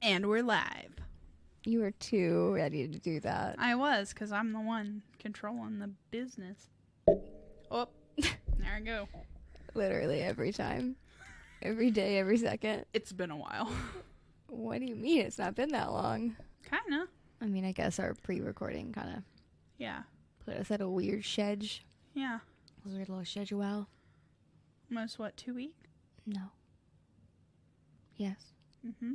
And we're live. You were too ready to do that. I was, because I'm the one controlling the business. Oh, there I go. Literally every time. Every day, every second. It's been a while. What do you mean? It's not been that long. Kinda. I mean, I guess our pre-recording kind of put us at a weird schedule. Yeah. A weird little schedule. Almost, what, 2 weeks? No. Yes. Mm-hmm.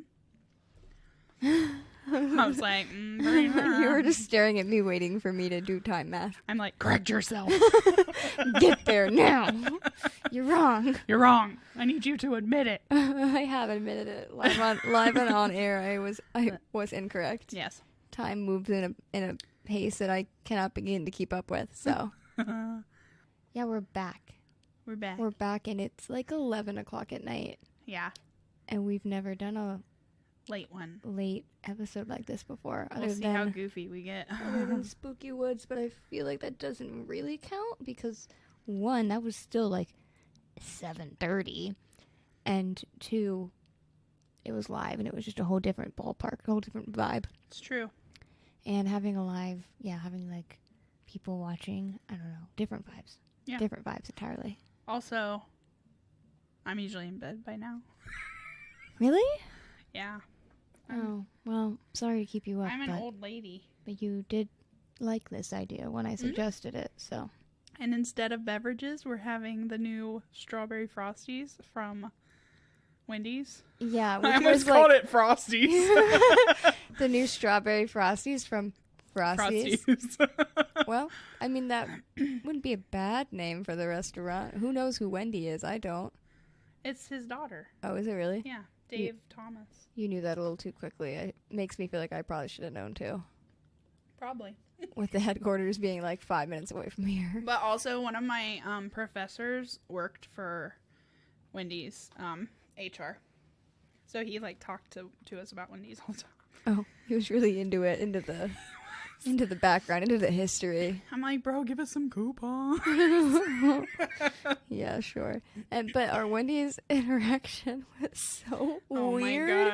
I was like, You were just staring at me waiting for me to do time math. I'm like, correct yourself. Get there now. You're wrong. You're wrong. I need you to admit it. I have admitted it. Live and on air, I was incorrect. Yes. Time moves in a pace that I cannot begin to keep up with. So, yeah, we're back. We're back. We're back, and it's like 11 o'clock at night. Yeah. And we've never done a late episode like this before. We'll see how goofy we get. Other than Spooky Woods, but I feel like that doesn't really count because, one, that was still like 7:30, and two, it was live, and it was just a whole different ballpark, a whole different vibe. It's true. And having a live, having like people watching, I don't know, different vibes. Yeah. Different vibes entirely. Also, I'm usually in bed by now. Really? Yeah. Oh, well, sorry to keep you up. I'm an old lady. But you did like this idea when I suggested it, so. And instead of beverages, we're having the new Strawberry Frosties from Wendy's. Yeah. I almost called it Frosties. The new Strawberry Frosties from Frosties. Well, I mean, that wouldn't be a bad name for the restaurant. Who knows who Wendy is? I don't. It's his daughter. Oh, is it really? Yeah. Dave Thomas. You knew that a little too quickly. It makes me feel like I probably should have known too. Probably. With the headquarters being like 5 minutes away from here. But also one of my professors worked for Wendy's HR. So he like talked to us about Wendy's all the time. Oh, he was really into it, into the background, into the history. I'm like, bro, give us some coupons. Yeah, sure. But our Wendy's interaction was so weird. Oh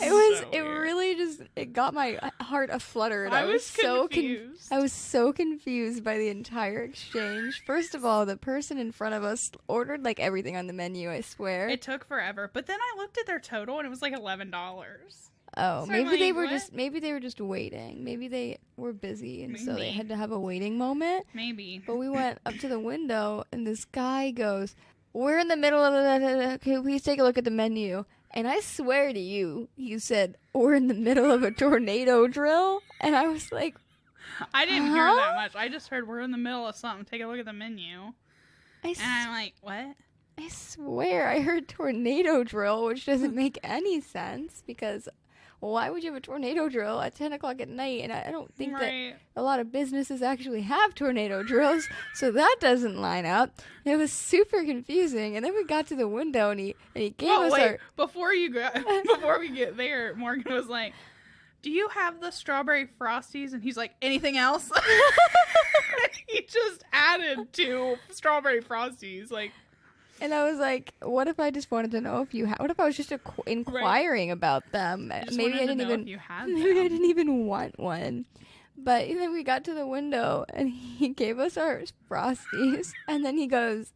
my god, it really just got my heart aflutter. I was so confused. I was so confused by the entire exchange. First of all, the person in front of us ordered like everything on the menu, I swear. It took forever. But then I looked at their total and it was like $11. Oh, so maybe they were just waiting. Maybe they were busy and so they had to have a waiting moment. Maybe. But we went up to the window and this guy goes, "We're in the middle of the okay, please take a look at the menu." And I swear to you, he said, "We're in the middle of a tornado drill." And I was like, I didn't hear that much. I just heard we're in the middle of something. Take a look at the menu. And I'm like, what? I swear I heard tornado drill, which doesn't make any sense because why would you have a tornado drill at 10 o'clock at night? And I don't think that a lot of businesses actually have tornado drills, so that doesn't line up. It was super confusing. And then we got to the window, and he gave us our... Before we get there, Morgan was like, "Do you have the Strawberry Frosties?" And he's like, "Anything else?" He just added 2 Strawberry Frosties, like... And I was like, what if I just wanted to know if you had... What if I was just inquiring about them? Maybe I didn't even want one. But then we got to the window, and he gave us our Frosties. And then he goes,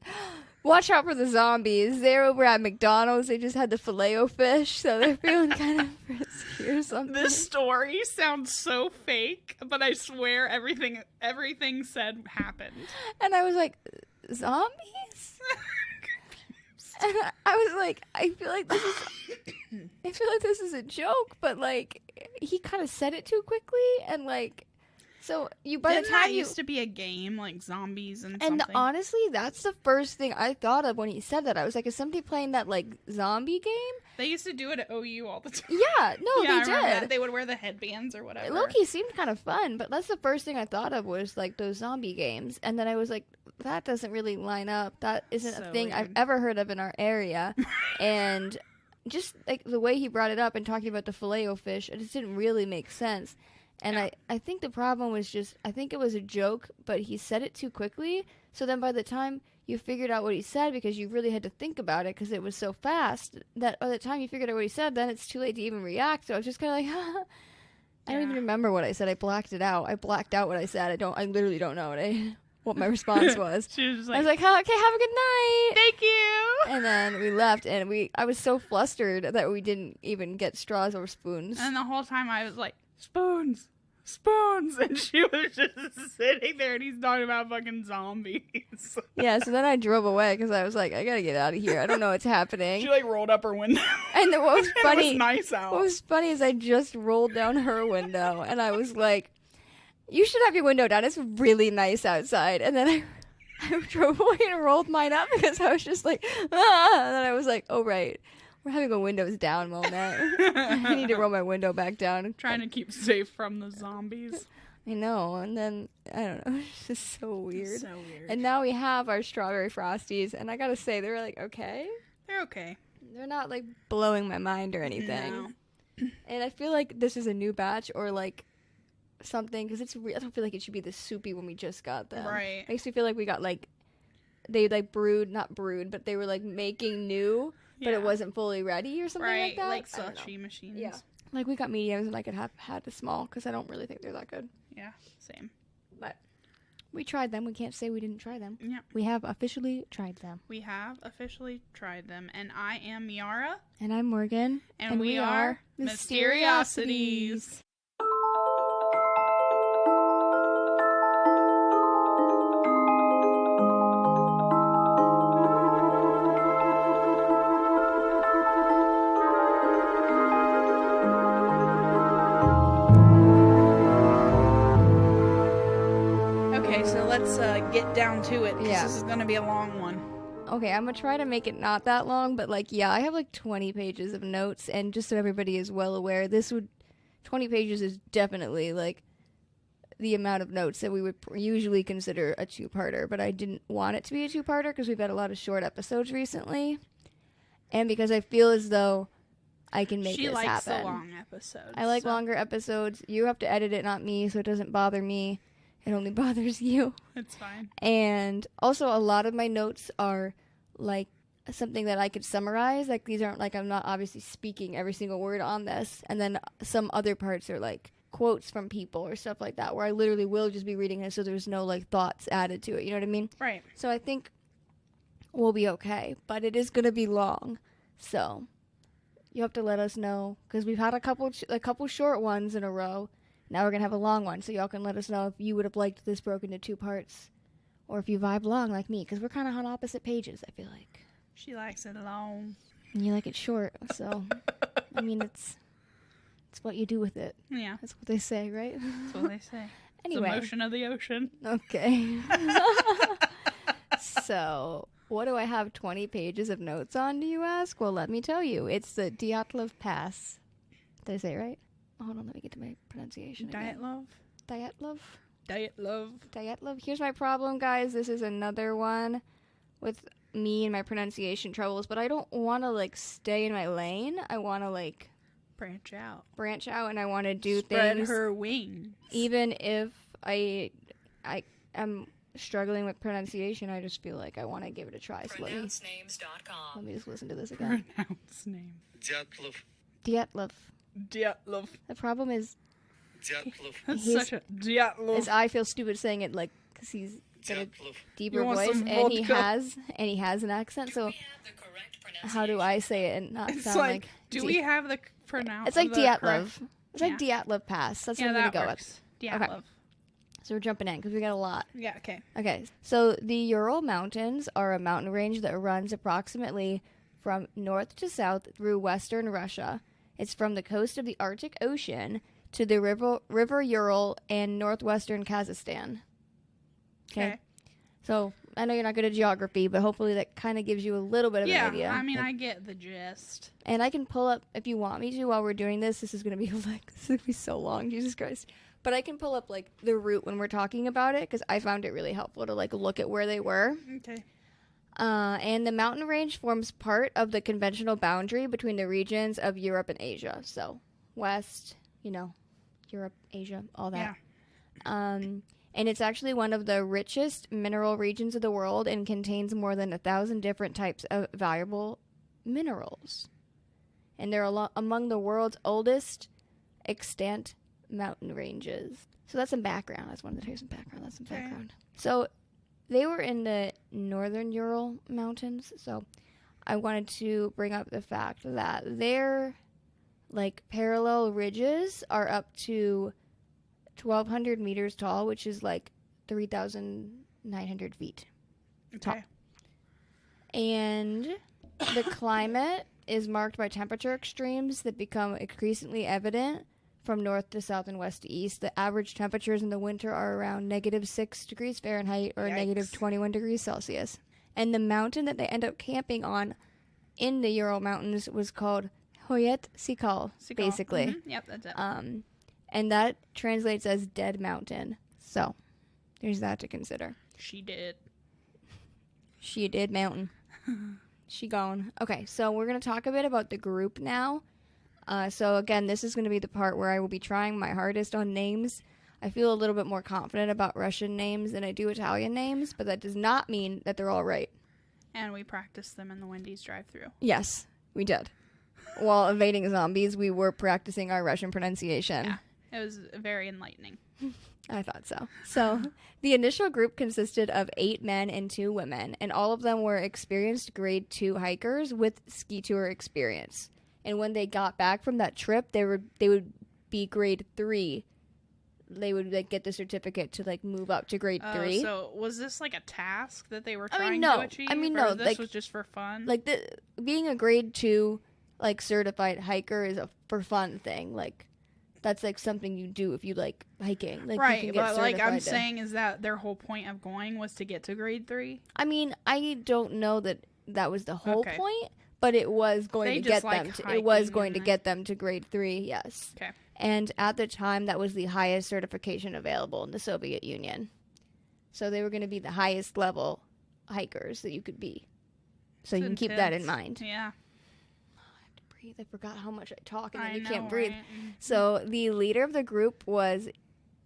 "Watch out for the zombies. They're over at McDonald's. They just had the Filet-O-Fish, so they're feeling kind of frisky or something." This story sounds so fake, but I swear everything said happened. And I was like, zombies? And I was like, I feel like this is a joke, but like he kind of said it too quickly, and like, so by the time used to be a game like zombies and something. And honestly, that's the first thing I thought of when he said that. I was like, is somebody playing that like zombie game? They used to do it at OU all the time. Yeah, no, yeah, they did. That. They would wear the headbands or whatever. Loki seemed kind of fun, but that's the first thing I thought of was like those zombie games, and then I was like, that doesn't really line up. That isn't a thing I've ever heard of in our area. And just like the way he brought it up and talking about the Filet-O-Fish, it just didn't really make sense. And I think the problem was just, I think it was a joke, but he said it too quickly. So then by the time you figured out what he said because you really had to think about it because it was so fast that by the time you figured out what he said, then it's too late to even react. So I was just kind of like, I don't even remember what I said. I blacked it out. I blacked out what I said. I literally don't know what my response was. She was just like, I was like, okay, have a good night. Thank you. And then we left, and I was so flustered that we didn't even get straws or spoons. And the whole time I was like, spoons. And she was just sitting there, and he's talking about fucking zombies. Yeah, so then I drove away because I was like, I gotta get out of here. I don't know what's happening. She, like, rolled up her window. And then what was funny, it was nice out. What was funny is I just rolled down her window, and I was like, you should have your window down. It's really nice outside. And then I drove away and rolled mine up because I was just like, ah. And then I was like, oh, right. We're having a windows down moment. I need to roll my window back down. Trying to keep safe from the zombies. I know. And then, I don't know. It's just so weird. It's so weird. And now we have our Strawberry Frosties. And I got to say, they're like, okay. They're okay. They're not like blowing my mind or anything. No. And I feel like this is a new batch or like something because I don't feel like it should be this soupy when we just got them. Right. Makes me feel like we got like they like not brewed, but they were like making new, but it wasn't fully ready or something like that. Like slushy machines. Yeah. Like we got mediums and I could have had a small because I don't really think they're that good. Yeah, same. But we tried them. We can't say we didn't try them. Yeah. We have officially tried them. We have officially tried them. And I am Meara. And I'm Morgan. And we are Mysteriosities. Let's get down to it. Yeah. This is going to be a long one. Okay, I'm going to try to make it not that long, but like, yeah, I have like 20 pages of notes, and just so everybody is well aware, 20 pages is definitely like the amount of notes that we would usually consider a two-parter, but I didn't want it to be a two-parter because we've had a lot of short episodes recently, and because I feel as though I can make this happen. She likes the long episodes. I like longer episodes. You have to edit it, not me, so it doesn't bother me. It only bothers you. It's fine. And also a lot of my notes are like something that I could summarize. Like these aren't like I'm not obviously speaking every single word on this. And then some other parts are like quotes from people or stuff like that where I literally will just be reading it so there's no like thoughts added to it. You know what I mean? Right. So I think we'll be okay. But it is going to be long. So you have to let us know because we've had a couple short ones in a row. Now we're going to have a long one, so y'all can let us know if you would have liked this broken into 2 parts, or if you vibe long like me, because we're kind of on opposite pages, I feel like. She likes it long. And you like it short, so, I mean, it's what you do with it. Yeah. That's what they say, right? That's what they say. Anyway. It's the motion of the ocean. Okay. So, what do I have 20 pages of notes on, do you ask? Well, let me tell you. It's the Dyatlov Pass. Did I say it right? Hold on, let me get to my pronunciation again. Dyatlov. Here's my problem, guys. This is another one with me and my pronunciation troubles, but I don't want to, like, stay in my lane. I want to, like... Branch out, and I want to do Spread things... Spread her wings. Even if I am struggling with pronunciation, I just feel like I want to give it a try. So let me just listen to this again. Pronounce name. Dyatlov. The problem is That's such a Dyatlov. I feel stupid saying it like because he's got a deeper voice and he has an accent. So how do I say it and not sound like? Do we have the pronounce? It's like Dyatlov. It's like Dyatlov Pass. That's what I'm gonna go with. Dyatlov. Okay. So we're jumping in because we got a lot. Yeah. Okay. Okay. So the Ural Mountains are a mountain range that runs approximately from north to south through western Russia. It's from the coast of the Arctic Ocean to the river Ural and northwestern Kazakhstan. Okay. So I know you're not good at geography, but hopefully that kind of gives you a little bit of an idea. Yeah, I mean, I get the gist. And I can pull up, if you want me to, while we're doing this. This is going to be so long, Jesus Christ. But I can pull up, like, the route when we're talking about it, because I found it really helpful to, like, look at where they were. Okay. And the mountain range forms part of the conventional boundary between the regions of Europe and Asia. So, West, Europe, Asia, all that. Yeah. And it's actually one of the richest mineral regions of the world and contains more than 1,000 different types of valuable minerals. And they're among the world's oldest extant mountain ranges. So that's some background. I just wanted to tell you some background. That's some background. So they were in the northern Ural Mountains. So I wanted to bring up the fact that their like parallel ridges are up to 1,200 meters tall, which is like 3,900 feet tall. And the climate is marked by temperature extremes that become increasingly evident from north to south and west to east. The average temperatures in the winter are around -6 degrees Fahrenheit or -21 degrees Celsius. And the mountain that they end up camping on in the Ural Mountains was called Hoyet Sikal, basically. Mm-hmm. Yep, that's it. And that translates as Dead Mountain. So, there's that to consider. She did mountain. She gone. Okay, so we're going to talk a bit about the group now. So, again, this is going to be the part where I will be trying my hardest on names. I feel a little bit more confident about Russian names than I do Italian names, but that does not mean that they're all right. And we practiced them in the Wendy's drive-thru. Yes, we did. While evading zombies, we were practicing our Russian pronunciation. Yeah. It was very enlightening. I thought so. So, the initial group consisted of 8 men and 2 women, and all of them were experienced grade 2 hikers with ski tour experience. And when they got back from that trip, they would be grade 3. They would like get the certificate to like move up to grade 3. So was this like a task that they were trying to achieve? No. This was just for fun. Like being a grade 2 like certified hiker is a for fun thing. Like that's like something you do if you like hiking. Like, right, you can get but like I'm to... saying is that their whole point of going was to get to grade 3? I mean, I don't know that was the whole point, but it was going to get them to it was going to get them to grade 3, yes. Okay. And at the time that was the highest certification available in the Soviet Union. So they were going to be the highest level hikers that you could be. So you can keep that in mind. Yeah. I forgot how much I talk and then you can't breathe. Right? So the leader of the group was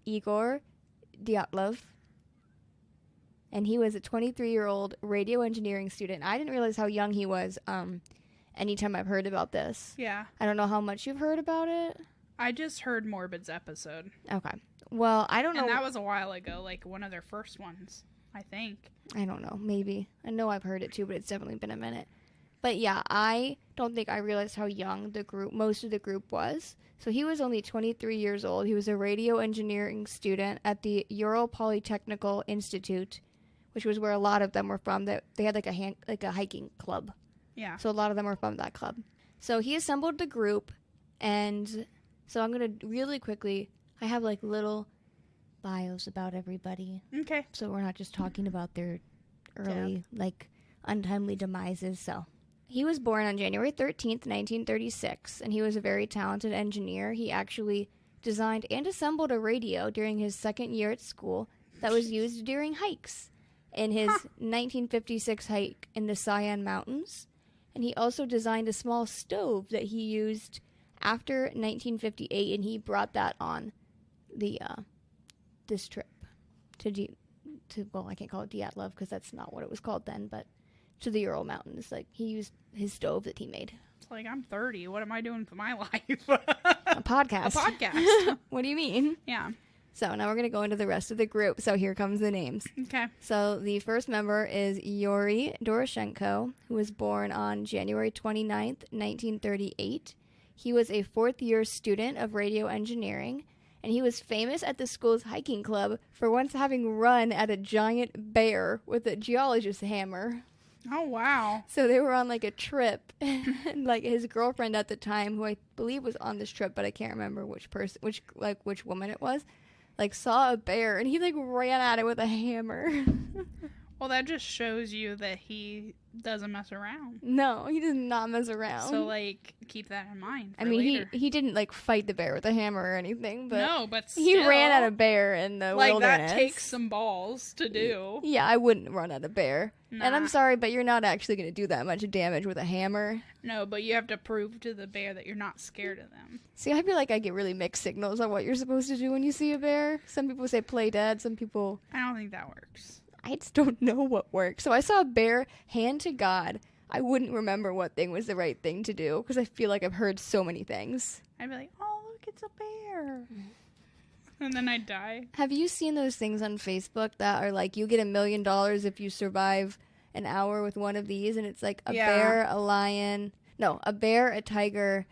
Igor Dyatlov. And he was a 23-year-old radio engineering student. I didn't realize how young he was anytime I've heard about this. Yeah. I don't know how much you've heard about it. I just heard Morbid's episode. Okay. Well, I don't know. And that was a while ago, like one of their first ones, I think. I don't know. Maybe. I know I've heard it too, but it's definitely been a minute. But yeah, I don't think I realized how young most of the group was. So he was only 23 years old. He was a radio engineering student at the Ural Polytechnical Institute, which was where a lot of them were from. They had like a hiking club. Yeah. So a lot of them were from that club. So he assembled the group, and so I'm going to really quickly, I have like little bios about everybody. Okay. So we're not just talking about their early, like, untimely demises. So he was born on January 13th, 1936, and he was a very talented engineer. He actually designed and assembled a radio during his second year at school that was used during hikes in his 1956 hike in the Cheyenne Mountains. And he also designed a small stove that he used after 1958, and he brought that on the this trip to well, I can't call it Dyatlov because that's not what it was called then, but to the Ural Mountains. Like, he used his stove that he made. It's like, I'm 30. What am I doing with my life? A podcast. A podcast. What do you mean? Yeah. So now we're going to go into the rest of the group. So here comes the names. Okay. So the first member is Yuri Doroshenko, who was born on January 29th, 1938. He was a fourth-year student of radio engineering, and he was famous at the school's hiking club for once having run at a giant bear with a geologist's hammer. Oh, wow. So they were on, like, a trip, and, like, his girlfriend at the time, who I believe was on this trip, but I can't remember which woman it was, like, saw a bear, and he, like, ran at it with a hammer. Well, that just shows you that he doesn't mess around. No, he does not mess around. So, like, keep that in mind for I mean, later. he didn't, like, fight the bear with a hammer or anything, but... No, but still, he ran at a bear in the wilderness. Like, that takes some balls to do. Yeah, I wouldn't run at a bear. Nah. And I'm sorry, but you're not actually going to do that much damage with a hammer. No, but you have to prove to the bear that you're not scared of them. See, I feel like I get really mixed signals on what you're supposed to do when you see a bear. Some people say play dead, some people... I don't think that works. I just don't know what works. So I saw a bear, hand to God. I wouldn't remember what thing was the right thing to do because I feel like I've heard so many things. I'd be like, oh, look, it's a bear. And then I'd die. Have you seen those things on Facebook that are like, you get $1 million if you survive an hour with one of these? And it's like a bear, a lion. No, a bear, a tiger,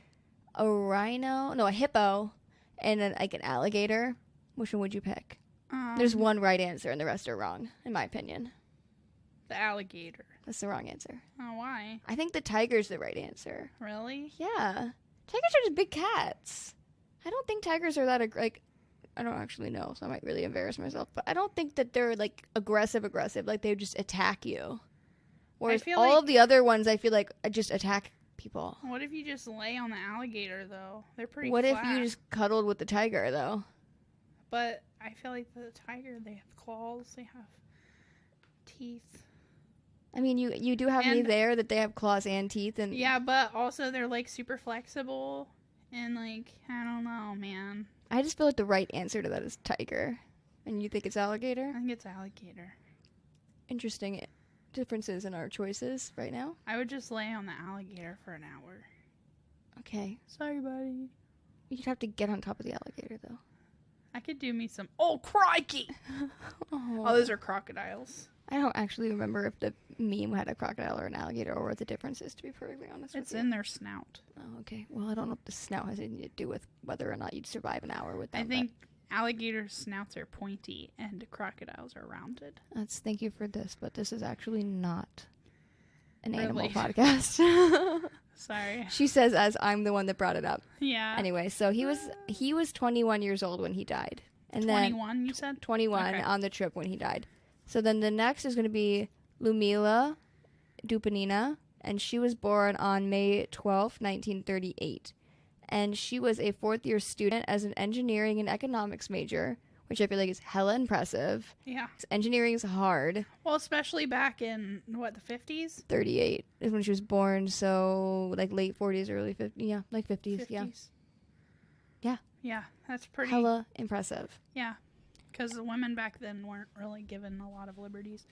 a rhino. No, a hippo, and like an alligator. Which one would you pick? There's one right answer and the rest are wrong, in my opinion. The alligator. That's the wrong answer. Oh, why? I think the tiger's the right answer. Really? Yeah. Tigers are just big cats. I don't think tigers are that, like, I don't actually know, so I might really embarrass myself, but I don't think that they're, like, aggressive, like they would just attack you. Whereas all of the other ones, I feel like, just attack people. What if you just lay on the alligator, though? They're pretty What flat. if you just cuddled with the tiger, though? But I feel like the tiger, they have claws, they have teeth. I mean, you do have me there that they have claws and teeth. And yeah, but also they're, like, super flexible. And, like, I don't know, man. I just feel like the right answer to that is tiger. And you think it's alligator? I think it's alligator. Interesting differences in our choices right now. I would just lay on the alligator for an hour. Okay. Sorry, buddy. You'd have to get on top of the alligator, though. I could do me some... Oh, crikey! Oh, those are crocodiles. I don't actually remember if the meme had a crocodile or an alligator or what the difference is, to be perfectly honest with you. It's in their snout. Oh, okay. Well, I don't know if the snout has anything to do with whether or not you'd survive an hour with them. I think alligator snouts are pointy and crocodiles are rounded. Thank you for this, but this is actually not an Really? animal podcast. Sorry. She says as I'm the one that brought it up. Yeah. Anyway, so he was 21 years old when he died. And 21, you said? 21 on the trip when he died. So then the next is going to be Lumila Dupanina, and she was born on May 12th, 1938. And she was a fourth-year student as an engineering and economics major, which I feel like is hella impressive. Yeah. Engineering is hard. Well, especially back in, what, the 50s? 38 is when she was born, so like late 40s, early 50s. Yeah, like 50s, 50s. yeah. Yeah. Yeah, that's pretty... Hella impressive. Yeah, because the women back then weren't really given a lot of liberties.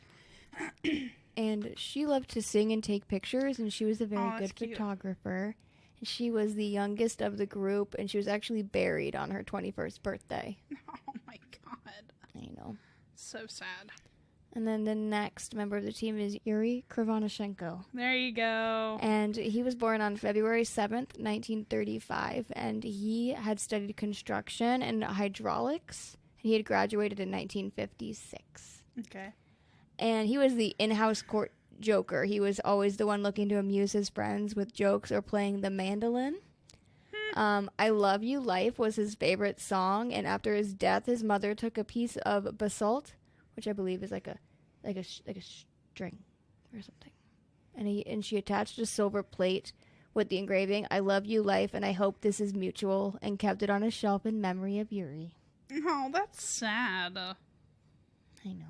And she loved to sing and take pictures, and she was a very good photographer. And she was the youngest of the group, and she was actually buried on her 21st birthday. Oh my god. I know. So sad. And then the next member of the team is Yuri Krivonashenko. There you go. And he was born on February 7th, 1935, and he had studied construction and hydraulics, and he had graduated in 1956. Okay. And he was the in-house court joker. He was always the one looking to amuse his friends with jokes or playing the mandolin. I Love You Life was his favorite song, and after his death, his mother took a piece of basalt, which I believe is like a string or something, and she attached a silver plate with the engraving "I love you, life, and I hope this is mutual," and kept it on a shelf in memory of Yuri. Oh, that's sad. I know.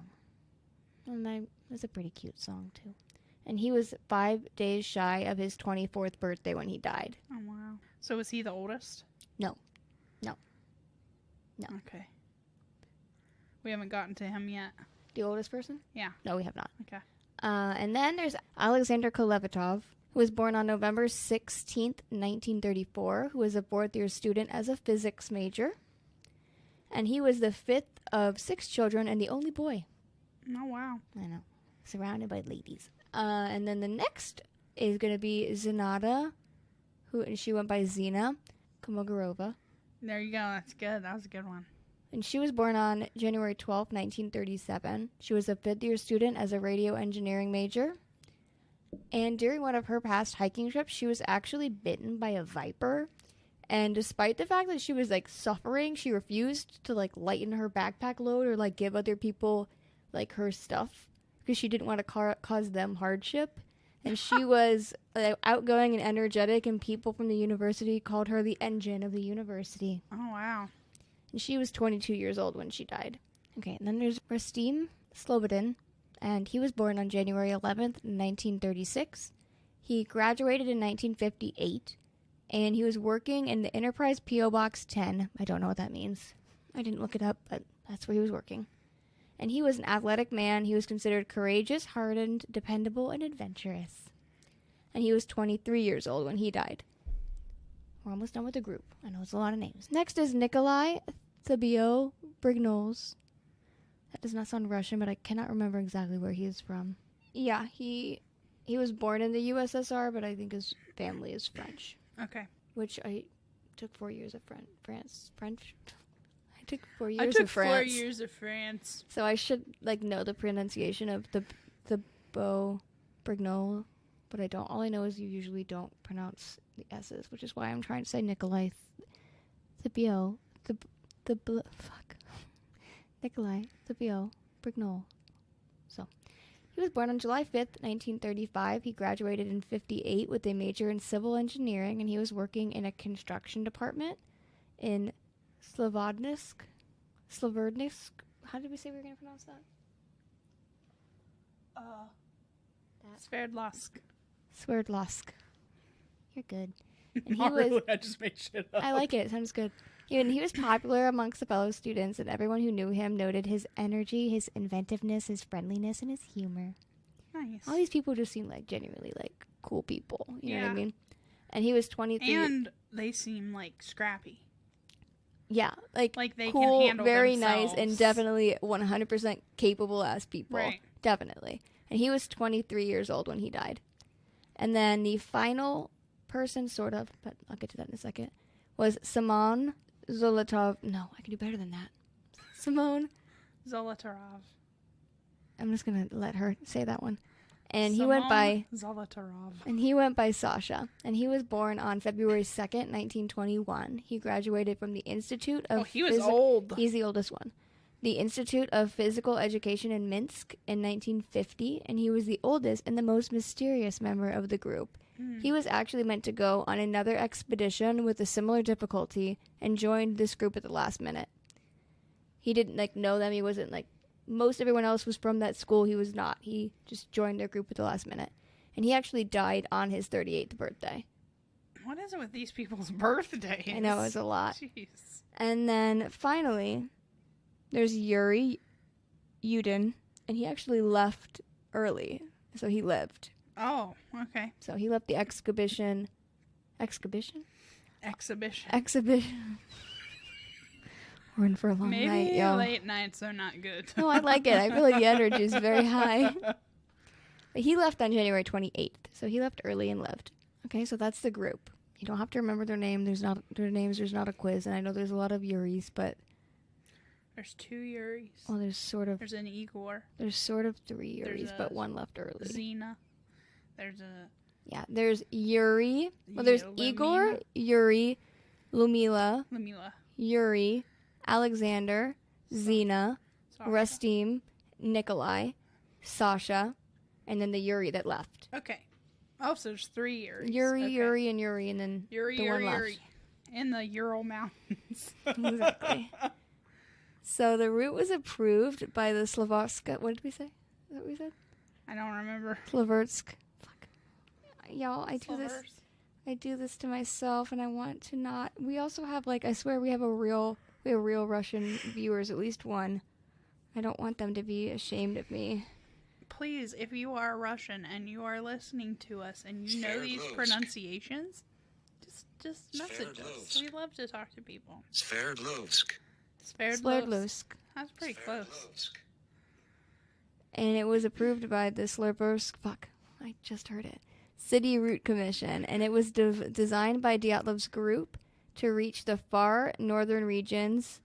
And that's a pretty cute song, too. And he was 5 days shy of his 24th birthday when he died. Oh, wow. So was he the oldest? No. Okay. We haven't gotten to him yet. The oldest person? Yeah. No, we have not. Okay. And then there's Alexander Kolevatov, who was born on November 16th, 1934, who was a fourth-year student as a physics major. And he was the fifth of 6 children and the only boy. Oh, wow. I know. Surrounded by ladies. And then the next is going to be Zenata, and she went by Zina Komogorova. There you go. That's good. That was a good one. And she was born on January 12th, 1937. She was a fifth-year student as a radio engineering major. And during one of her past hiking trips, she was actually bitten by a viper. And despite the fact that she was, like, suffering, she refused to, like, lighten her backpack load or, like, give other people, like, her stuff because she didn't want to cause them hardship. And she was outgoing and energetic, and people from the university called her the engine of the university. Oh, wow. And she was 22 years old when she died. Okay, and then there's Rustem Slobodin, and he was born on January 11th, 1936. He graduated in 1958, and he was working in the Enterprise P.O. Box 10. I don't know what that means. I didn't look it up, but that's where he was working. And he was an athletic man. He was considered courageous, hardened, dependable, and adventurous. And he was 23 years old when he died. We're almost done with the group. I know it's a lot of names. Next is Nikolai Thibeaux Brignoles. That does not sound Russian, but I cannot remember exactly where he is from. Yeah, he was born in the USSR, but I think his family is French. Okay. Which I took 4 years of French. I took 4 years of of France. 4 years of France. So I should know the pronunciation of the Beau Brignol, but I don't. All I know is you usually don't pronounce the S's, which is why I'm trying to say Nikolai Thibeaux. Nikolai Thibeaux Brignol. So, he was born on July 5th, 1935. He graduated in 58 with a major in civil engineering, and he was working in a construction department in Sverdlovsk. How did we say we were going to pronounce that? Sverdlovsk. You're good. And he really, I just made shit up. I like it. It sounds good. He was popular amongst the fellow students, and everyone who knew him noted his energy, his inventiveness, his friendliness, and his humor. Nice. All these people just seem like genuinely cool people. You know what I mean? And he was 23. And they seem scrappy. Yeah, they cool, can handle very themselves. nice, and definitely 100% capable ass people. Right. Definitely. And he was 23 years old when he died. And then the final person, sort of, but I'll get to that in a second, was Simon Zolotarov. No, I can do better than that. Simone Zolotarov. I'm just going to let her say that one. And he went by Zolotarov. And he went by Sasha. And he was born on February 2nd, 1921. He graduated from the Institute of he was old. He's the oldest one. The Institute of Physical Education in Minsk in 1950, and he was the oldest and the most mysterious member of the group. He was actually meant to go on another expedition with a similar difficulty and joined this group at the last minute. He didn't know them. He wasn't most everyone else was from that school. He was not. He just joined their group at the last minute. And he actually died on his 38th birthday. What is it with these people's birthdays? I know, it's a lot. Jeez. And then finally, there's Yuri Yudin, and he actually left early, so he lived. Oh, okay. So he left the exhibition. We're in for a long night, Maybe y'all. late nights are not good. No, I like it. I feel like the energy is very high. But he left on January 28th, so he left early and lived. Okay, so that's the group. You don't have to remember their name. There's not a quiz, and I know there's a lot of Yuris, but there's 2 Yuris. Well, there's an Igor. There's sort of 3 Yuris, but one left early. Xena. There's Yuri. Well, there's Igor, Yuri, Lumila, Yuri, Alexander, Xena, Rustem, Nikolai, Sasha, and then the Yuri that left. Okay. Oh, so there's 3 Yuris. Yuri, and Yuri, and then the one left. Yuri. In the Ural Mountains. Exactly. So the route was approved by the Slovarska. What did we say? Is that what we said? I don't remember. Sloversk. Fuck. Y'all, I do this to myself, and I want to not. We also have, I swear we have real Russian viewers, at least one. I don't want them to be ashamed of me. Please, if you are Russian and you are listening to us and you know these pronunciations, just message us. We love to talk to people. Sverdlovsk. That's pretty close. And it was approved by the I just heard it. City Route Commission, and it was designed by Dyatlov's group to reach the far northern regions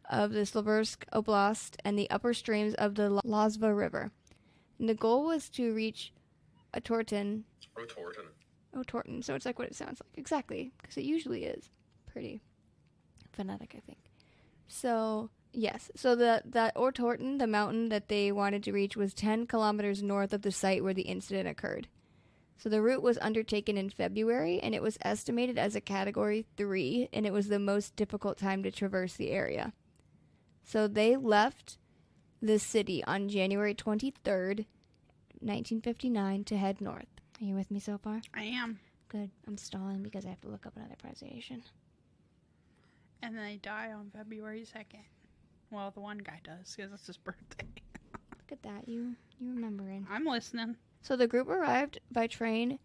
of the Sloversk Oblast and the upper streams of the Lazva River. And the goal was to reach Otorten. So it's like what it sounds like. Exactly, because it usually is. Pretty phonetic, I think. So, yes. So that Otorten, the mountain that they wanted to reach, was 10 kilometers north of the site where the incident occurred. So the route was undertaken in February, and it was estimated as a Category 3, and it was the most difficult time to traverse the area. So they left the city on January 23rd, 1959, to head north. Are you with me so far? I am. Good. I'm stalling because I have to look up another pronunciation. And then they die on February 2nd. Well, the one guy does, because it's his birthday. Look at that. You remembering. I'm listening. So the group arrived by train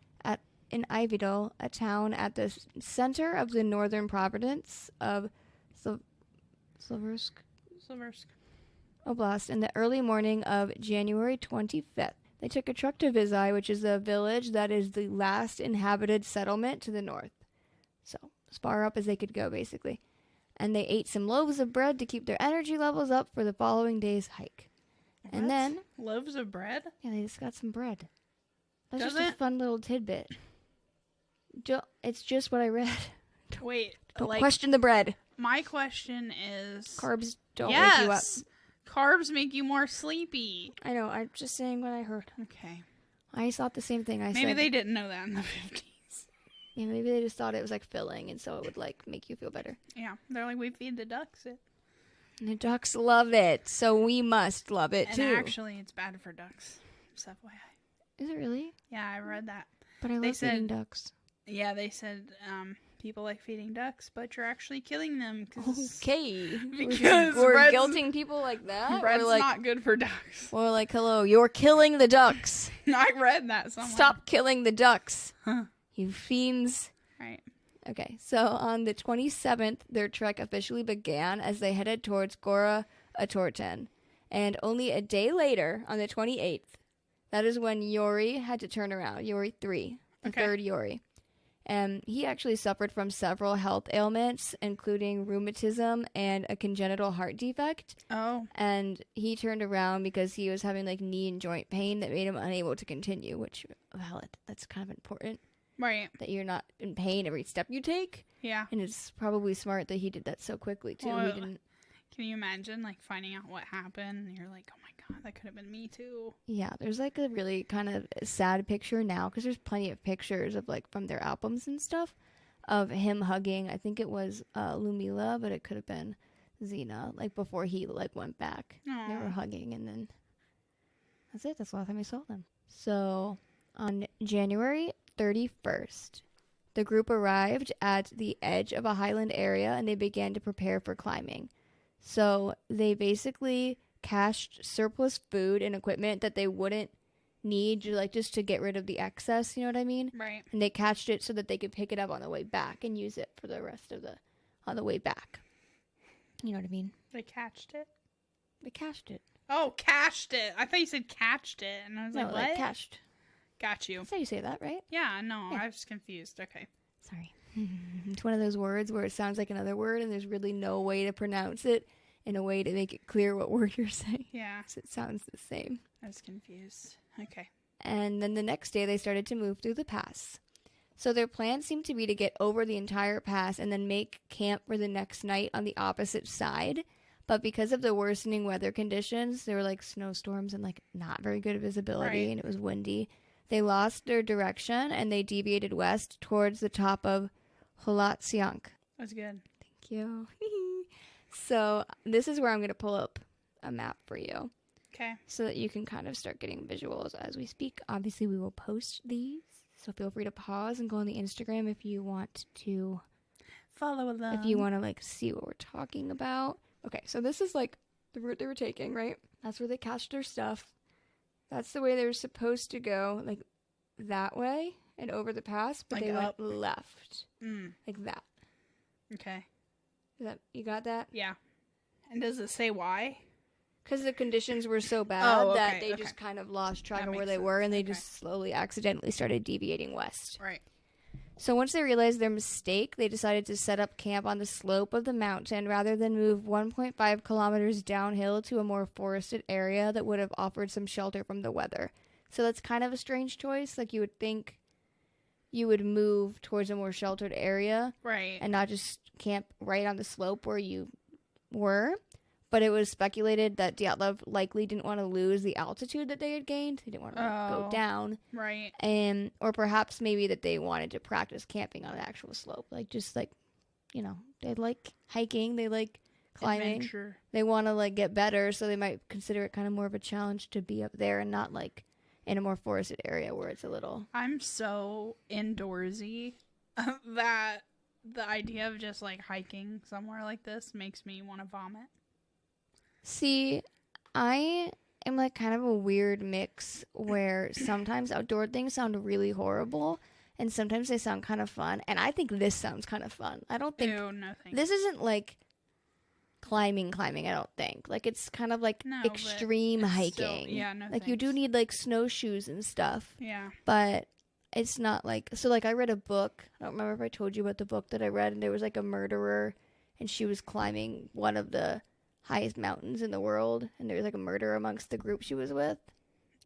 in Ividal, a town at the center of the northern province of Silversk Oblast, in the early morning of January 25th. They took a truck to Vizhai, which is a village that is the last inhabited settlement to the north. So, as far up as they could go, basically. And they ate some loaves of bread to keep their energy levels up for the following day's hike. What? And then... Loaves of bread? Yeah, they just got some bread. That's Does just a fun little tidbit. It's just what I read. Wait. Don't question the bread. My question is... Carbs don't wake you up. Carbs make you more sleepy. I know. I'm just saying what I heard. Okay. I thought the same thing. Maybe they didn't know that in the 50s. Yeah, maybe they just thought it was like filling, and so it would like make you feel better. Yeah. They're like, we feed the ducks it. And the ducks love it, so we must love it too. And actually, it's bad for ducks. Just FYI. Is it really? Yeah, I read that. But I love feeding ducks. Yeah, they said people like feeding ducks, but you're actually killing them. Okay. Because we're guilting people like that? Bread's like, not good for ducks. Or like, hello, you're killing the ducks. I read that somewhere. Stop killing the ducks. Huh. You fiends. Right. Okay, so on the 27th, their trek officially began as they headed towards Gora Atorten. And only a day later, on the 28th, that is when Yuri had to turn around. Yuri 3, the third Yuri. And he actually suffered from several health ailments, including rheumatism and a congenital heart defect. Oh. And he turned around because he was having like knee and joint pain that made him unable to continue, which, valid. That's kind of important. Right. That you're not in pain every step you take. Yeah. And it's probably smart that he did that so quickly, too. Well, he didn't... Can you imagine, like, finding out what happened? And you're like, oh my God, that could have been me, too. Yeah, there's, like, a really kind of sad picture now, because there's plenty of pictures of, like, from their albums and stuff, of him hugging. I think it was Lumila, but it could have been Xena, like, before he, like, went back. Aww. They were hugging, and then that's it. That's the last time I saw them. So, on January 31st, the group arrived at the edge of a highland area, and they began to prepare for climbing. So they basically cached surplus food and equipment that they wouldn't need, like just to get rid of the excess, you know what I mean? Right. And they cached it so that they could pick it up on the way back and use it for the rest of on the way back. You know what I mean? They catched it? They cached it. Oh, cached it. I thought you said catched it. And I was like, what? Like cached. Got you. That's how you say that, right? Yeah, no, Yeah. I was confused. Okay. Sorry. It's one of those words where it sounds like another word and there's really no way to pronounce it in a way to make it clear what word you're saying. Yeah. So it sounds the same. I was confused. Okay. And then the next day they started to move through the pass. So their plan seemed to be to get over the entire pass and then make camp for the next night on the opposite side. But because of the worsening weather conditions, there were like snowstorms and like not very good visibility, Right. and it was windy. They lost their direction and they deviated west towards the top of Holatsiank. That's good. Thank you. So this is where I'm going to pull up a map for you. Okay. So that you can kind of start getting visuals as we speak. Obviously, we will post these. So feel free to pause and go on the Instagram if you want to follow along. If you want to like see what we're talking about. Okay, so this is like the route they were taking, right? That's where they cached their stuff. That's the way they were supposed to go, like that way and over the pass, but like they up. went left. Mm. Like that. Okay. You got that? Yeah. And does it say why? Because the conditions were so bad that they okay. just kind of lost track That of where makes they were, and they sense. just slowly, accidentally started deviating west. Right. So once they realized their mistake, they decided to set up camp on the slope of the mountain rather than move 1.5 kilometers downhill to a more forested area that would have offered some shelter from the weather. So that's kind of a strange choice. Like, you would think you would move towards a more sheltered area. Right. And not just camp right on the slope where you were. but it was speculated that Dyatlov likely didn't want to lose the altitude that they had gained. He didn't want to go down. Right. Or perhaps maybe that they wanted to practice camping on an actual slope. Like, just like, you know, they like hiking, they like climbing. Adventure. They want to like get better, so they might consider it kind of more of a challenge to be up there and not like in a more forested area where it's a little... I'm so indoorsy that the idea of just like hiking somewhere like this makes me want to vomit. See, I am like kind of a weird mix where sometimes outdoor things sound really horrible and sometimes they sound kind of fun. And I think this sounds kind of fun. I don't think... Ew, no thanks. This isn't like climbing, I don't think. Like, it's kind of like extreme hiking. Still, yeah, no like, thanks. you do need like snowshoes and stuff. Yeah. But it's not like... So, like, I read a book. I don't remember if I told you about the book that I read. And there was like a murderer and she was climbing one of the highest mountains in the world. And there was like a murder amongst the group she was with.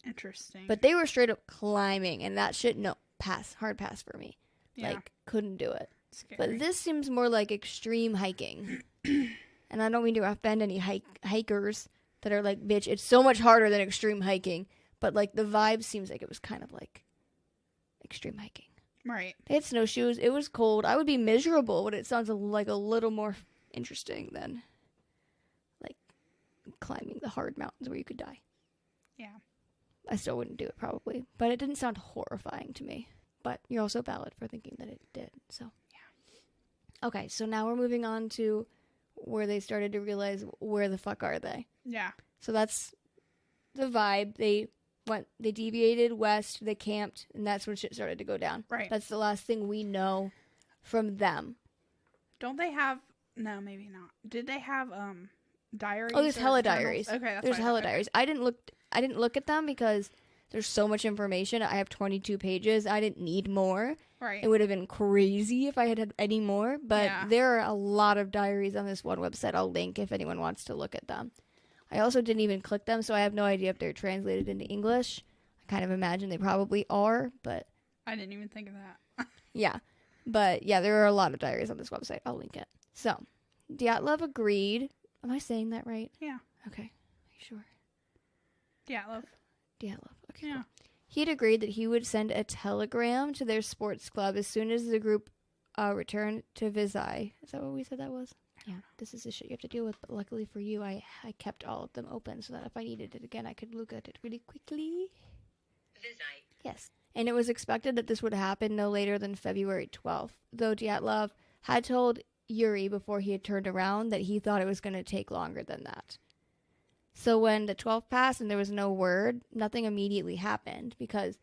Interesting. But they were straight up climbing. And that shit, no, hard pass for me. Yeah. Like, couldn't do it. Scary. But this seems more like extreme hiking. And I don't mean to offend any hikers that are like, bitch, it's so much harder than extreme hiking. But, like, the vibe seems like it was kind of like extreme hiking. Right. They had snowshoes. It was cold. I would be miserable, but it sounds like a little more interesting than, like, climbing the hard mountains where you could die. Yeah. I still wouldn't do it, probably. But it didn't sound horrifying to me. But you're also valid for thinking that it did, so. Yeah. Okay, so now we're moving on to where they started to realize, where the fuck are they? Yeah. So that's the vibe. They deviated west, they camped, and that's when shit started to go down. Right. That's the last thing we know from them. Don't they have... No, maybe not. Did they have diaries? Oh, there's hella journals? diaries. Okay, that's There's fine. hella Okay. diaries. I didn't look at them because there's so much information. I have 22 pages. I didn't need more. Right. It would have been crazy if I had any more, but there are a lot of diaries on this one website. I'll link if anyone wants to look at them. I also didn't even click them, so I have no idea if they're translated into English. I kind of imagine they probably are, but... I didn't even think of that. Yeah. But, yeah, there are a lot of diaries on this website. I'll link it. So, Dyatlov agreed. Am I saying that right? Yeah. Okay. Are you sure? Dyatlov. Dyatlov. Okay. Yeah. Cool. He'd agreed that he would send a telegram to their sports club as soon as the group returned to Vizai. Is that what we said that was? Yeah. This is the shit you have to deal with, but luckily for you, I kept all of them open so that if I needed it again, I could look at it really quickly. Vizai. Yes. And it was expected that this would happen no later than February 12th, though Dyatlov had told Yuri before he had turned around that he thought it was going to take longer than that. So when the 12th passed and there was no word, nothing immediately happened because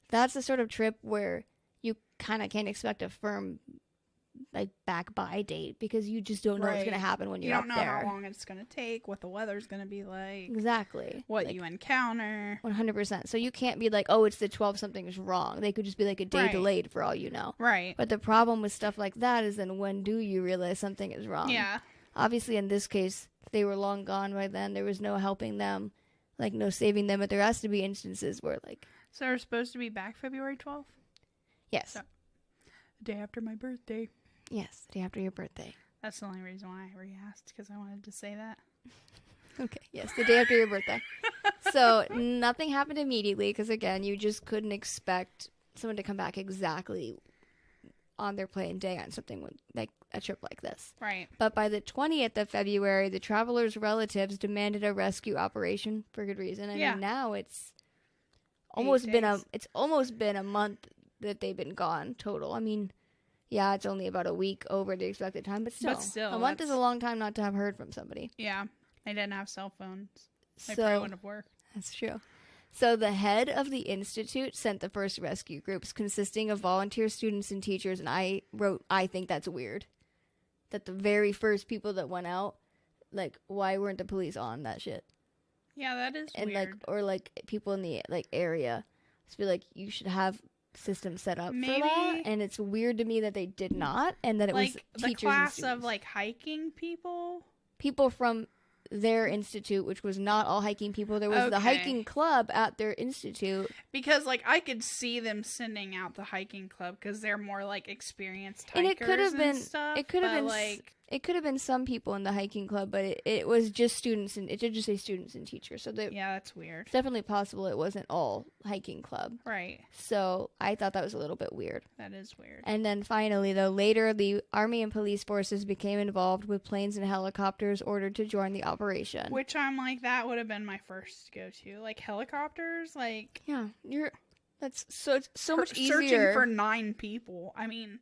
that's the sort of trip where you kind of can't expect a firm like back by date because you just don't know what's going to happen when you're up there. You don't know how long it's going to take, what the weather's going to be like. Exactly. What like, you encounter. 100%. So you can't be like, oh, it's the 12th, something's wrong. They could just be like a day delayed for all you know. Right. But the problem with stuff like that is then when do you realize something is wrong? Yeah. Obviously, in this case, they were long gone by then. There was no helping them, like no saving them. But there has to be instances where like... So they're supposed to be back February 12th? Yes. So, the day after my birthday. Yes, the day after your birthday. That's the only reason why I re-asked, because I wanted to say that. Okay, yes, the day after your birthday. So nothing happened immediately because, again, you just couldn't expect someone to come back exactly on their plane day on something like a trip like this. Right. But by the 20th of February, the travelers' relatives demanded a rescue operation for good reason. I mean, now it's almost been a month that they've been gone total. I mean, yeah, it's only about a week over the expected time, but still a month is a long time not to have heard from somebody. Yeah, they didn't have cell phones. They so, probably wouldn't have worked. That's true. So the head of the institute sent the first rescue groups consisting of volunteer students and teachers, and I wrote, I think that's weird. That the very first people that went out, like, why weren't the police on that shit? Yeah, that is and weird. Or people in the area. I feel like you should have systems set up Maybe, for that, and it's weird to me that they did not, and that it was teachers the class and of hiking people from their institute, which was not all hiking people. There was the hiking club at their institute. Because, I could see them sending out the hiking club because they're more, experienced hikers and it could have been stuff, it could have been It could have been some people in the hiking club, but it was just students, and it did just say students and teachers. So yeah, that's weird. It's definitely possible it wasn't all hiking club. Right. So I thought that was a little bit weird. That is weird. And then finally, though, later the Army and police forces became involved with planes and helicopters ordered to join the operation. Which I'm like, that would have been my first go-to. Like, helicopters, like... Yeah, it's so much easier. Searching for 9 people. I mean...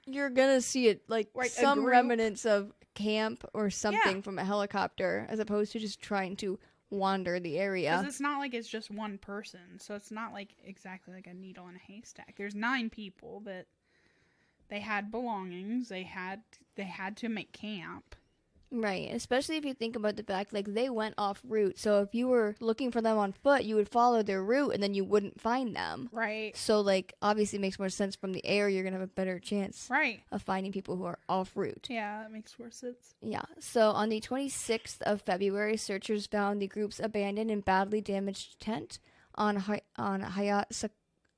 You're gonna see it, like some remnants of camp or something from a helicopter, as opposed to just trying to wander the area. Because it's not like it's just one person, so it's not like exactly like a needle in a haystack. There's 9 people that they had belongings. They had to make camp. Right, especially if you think about the fact, like, they went off route. So if you were looking for them on foot, you would follow their route, and then you wouldn't find them. Right. So, like, obviously it makes more sense from the air. You're going to have a better chance of finding people who are off route. Yeah, that makes more sense. Yeah. So on the 26th of February, searchers found the group's abandoned and badly damaged tent on Hayat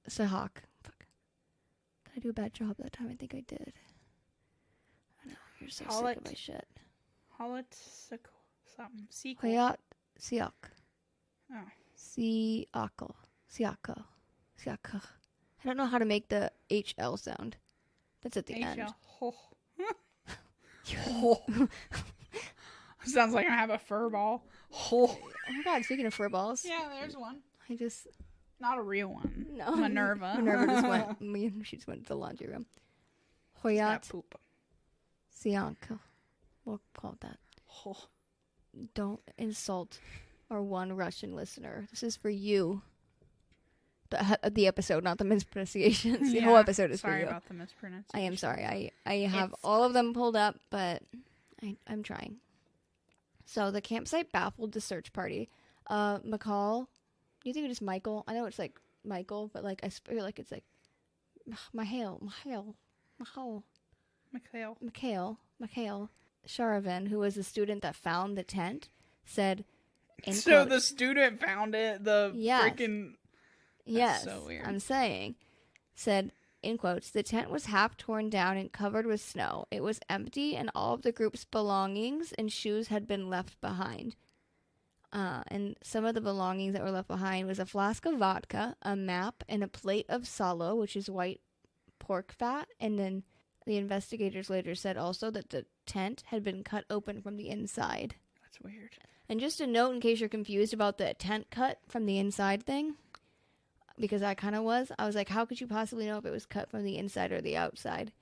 Sahak. Fuck. Did I do a bad job that time? I think I did. I know. You're so sick of my shit. Something. Hayat Siak. Oh. Siako. I don't know how to make the HL sound. That's at the end. Oh. Sounds like I have a fur ball. Oh my god, speaking of fur balls. Yeah, there's one. Not a real one. No. Minerva. Minerva just went. She just went to the laundry room. Hayat Siak. We'll call it that. Oh. Don't insult our one Russian listener. This is for you. The episode, not the mispronunciations. The whole episode is for you. Sorry about the mispronunciation. I am sorry. I have all of them pulled up, but I'm trying. So the campsite baffled the search party. McCall, you think it was Michael? I know it's like Michael, but like I feel like it's like Mikhail. Sharavin, who was the student that found the tent, said, so the student found it? Freaking... Yes, so weird. I'm saying, said, in quotes, the tent was half torn down and covered with snow. It was empty and all of the group's belongings and shoes had been left behind. And some of the belongings that were left behind was a flask of vodka, a map, and a plate of salo, which is white pork fat. And then the investigators later said also that the tent had been cut open from the inside. That's weird. And just a note in case you're confused about the tent cut from the inside thing, because I kind of was. I was like, how could you possibly know if it was cut from the inside or the outside?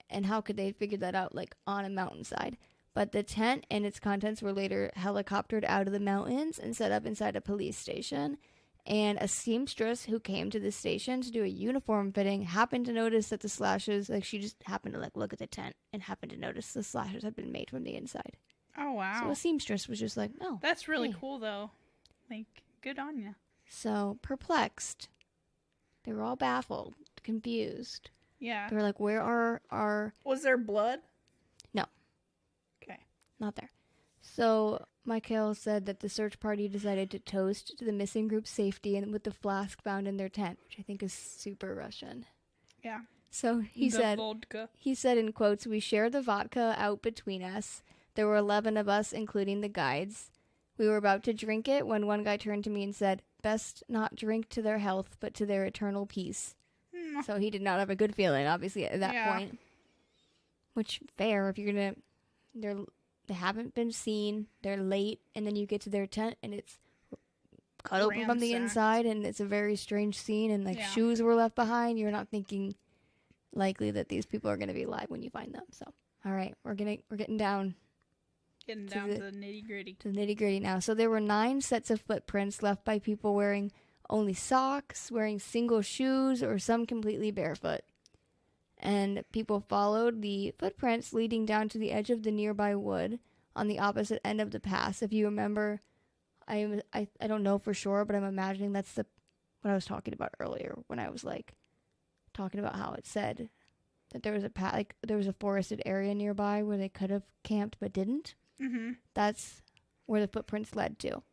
And how could they figure that out, like, on a mountainside? But the tent and its contents were later helicoptered out of the mountains and set up inside a police station. And a seamstress who came to the station to do a uniform fitting happened to notice that the slashes, like, she just happened to, like, look at the tent and happened to notice the slashes had been made from the inside. Oh, wow. So a seamstress was just like, oh. That's really cool, though. Like, good on you. So, perplexed. They were all baffled, confused. Yeah. They were like, where are our... Was there blood? No. Okay. Not there. So, Michael said that the search party decided to toast to the missing group's safety and with the flask found in their tent, which I think is super Russian. Yeah. So, he said in quotes, we shared the vodka out between us. There were 11 of us, including the guides. We were about to drink it when one guy turned to me and said, best not drink to their health, but to their eternal peace. So he did not have a good feeling, obviously, at that point. Which, fair, if you're gonna... They haven't been seen, they're late, and then you get to their tent, and it's cut open from the inside, and it's a very strange scene, and, like, shoes were left behind. You're not thinking likely that these people are gonna be alive when you find them. So, all right, we're getting down... Getting down to the nitty-gritty. To the nitty-gritty now. So there were 9 sets of footprints left by people wearing only socks, wearing single shoes, or some completely barefoot. And people followed the footprints leading down to the edge of the nearby wood on the opposite end of the pass. If you remember, I don't know for sure, but I'm imagining that's what I was talking about earlier when I was, like, talking about how it said that there was there was a forested area nearby where they could have camped but didn't. Mm-hmm. That's where the footprints led to.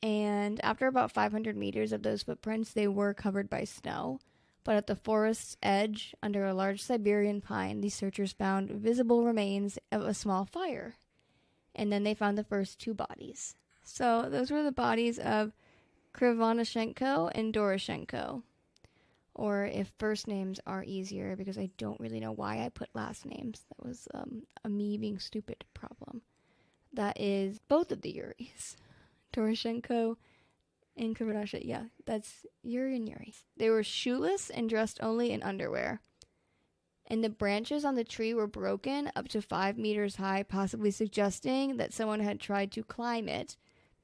And after about 500 meters of those footprints, they were covered by snow. But at the forest's edge, under a large Siberian pine, the searchers found visible remains of a small fire. And then they found the first 2 bodies. So those were the bodies of Krivonishenko and Doroshenko. Or if first names are easier, because I don't really know why I put last names. That was a me being stupid problem. That is both of the Yuris. Doroshenko and Krivonishenko. Yeah, that's Yuri and Yuri. They were shoeless and dressed only in underwear. And the branches on the tree were broken up to 5 meters high, possibly suggesting that someone had tried to climb it.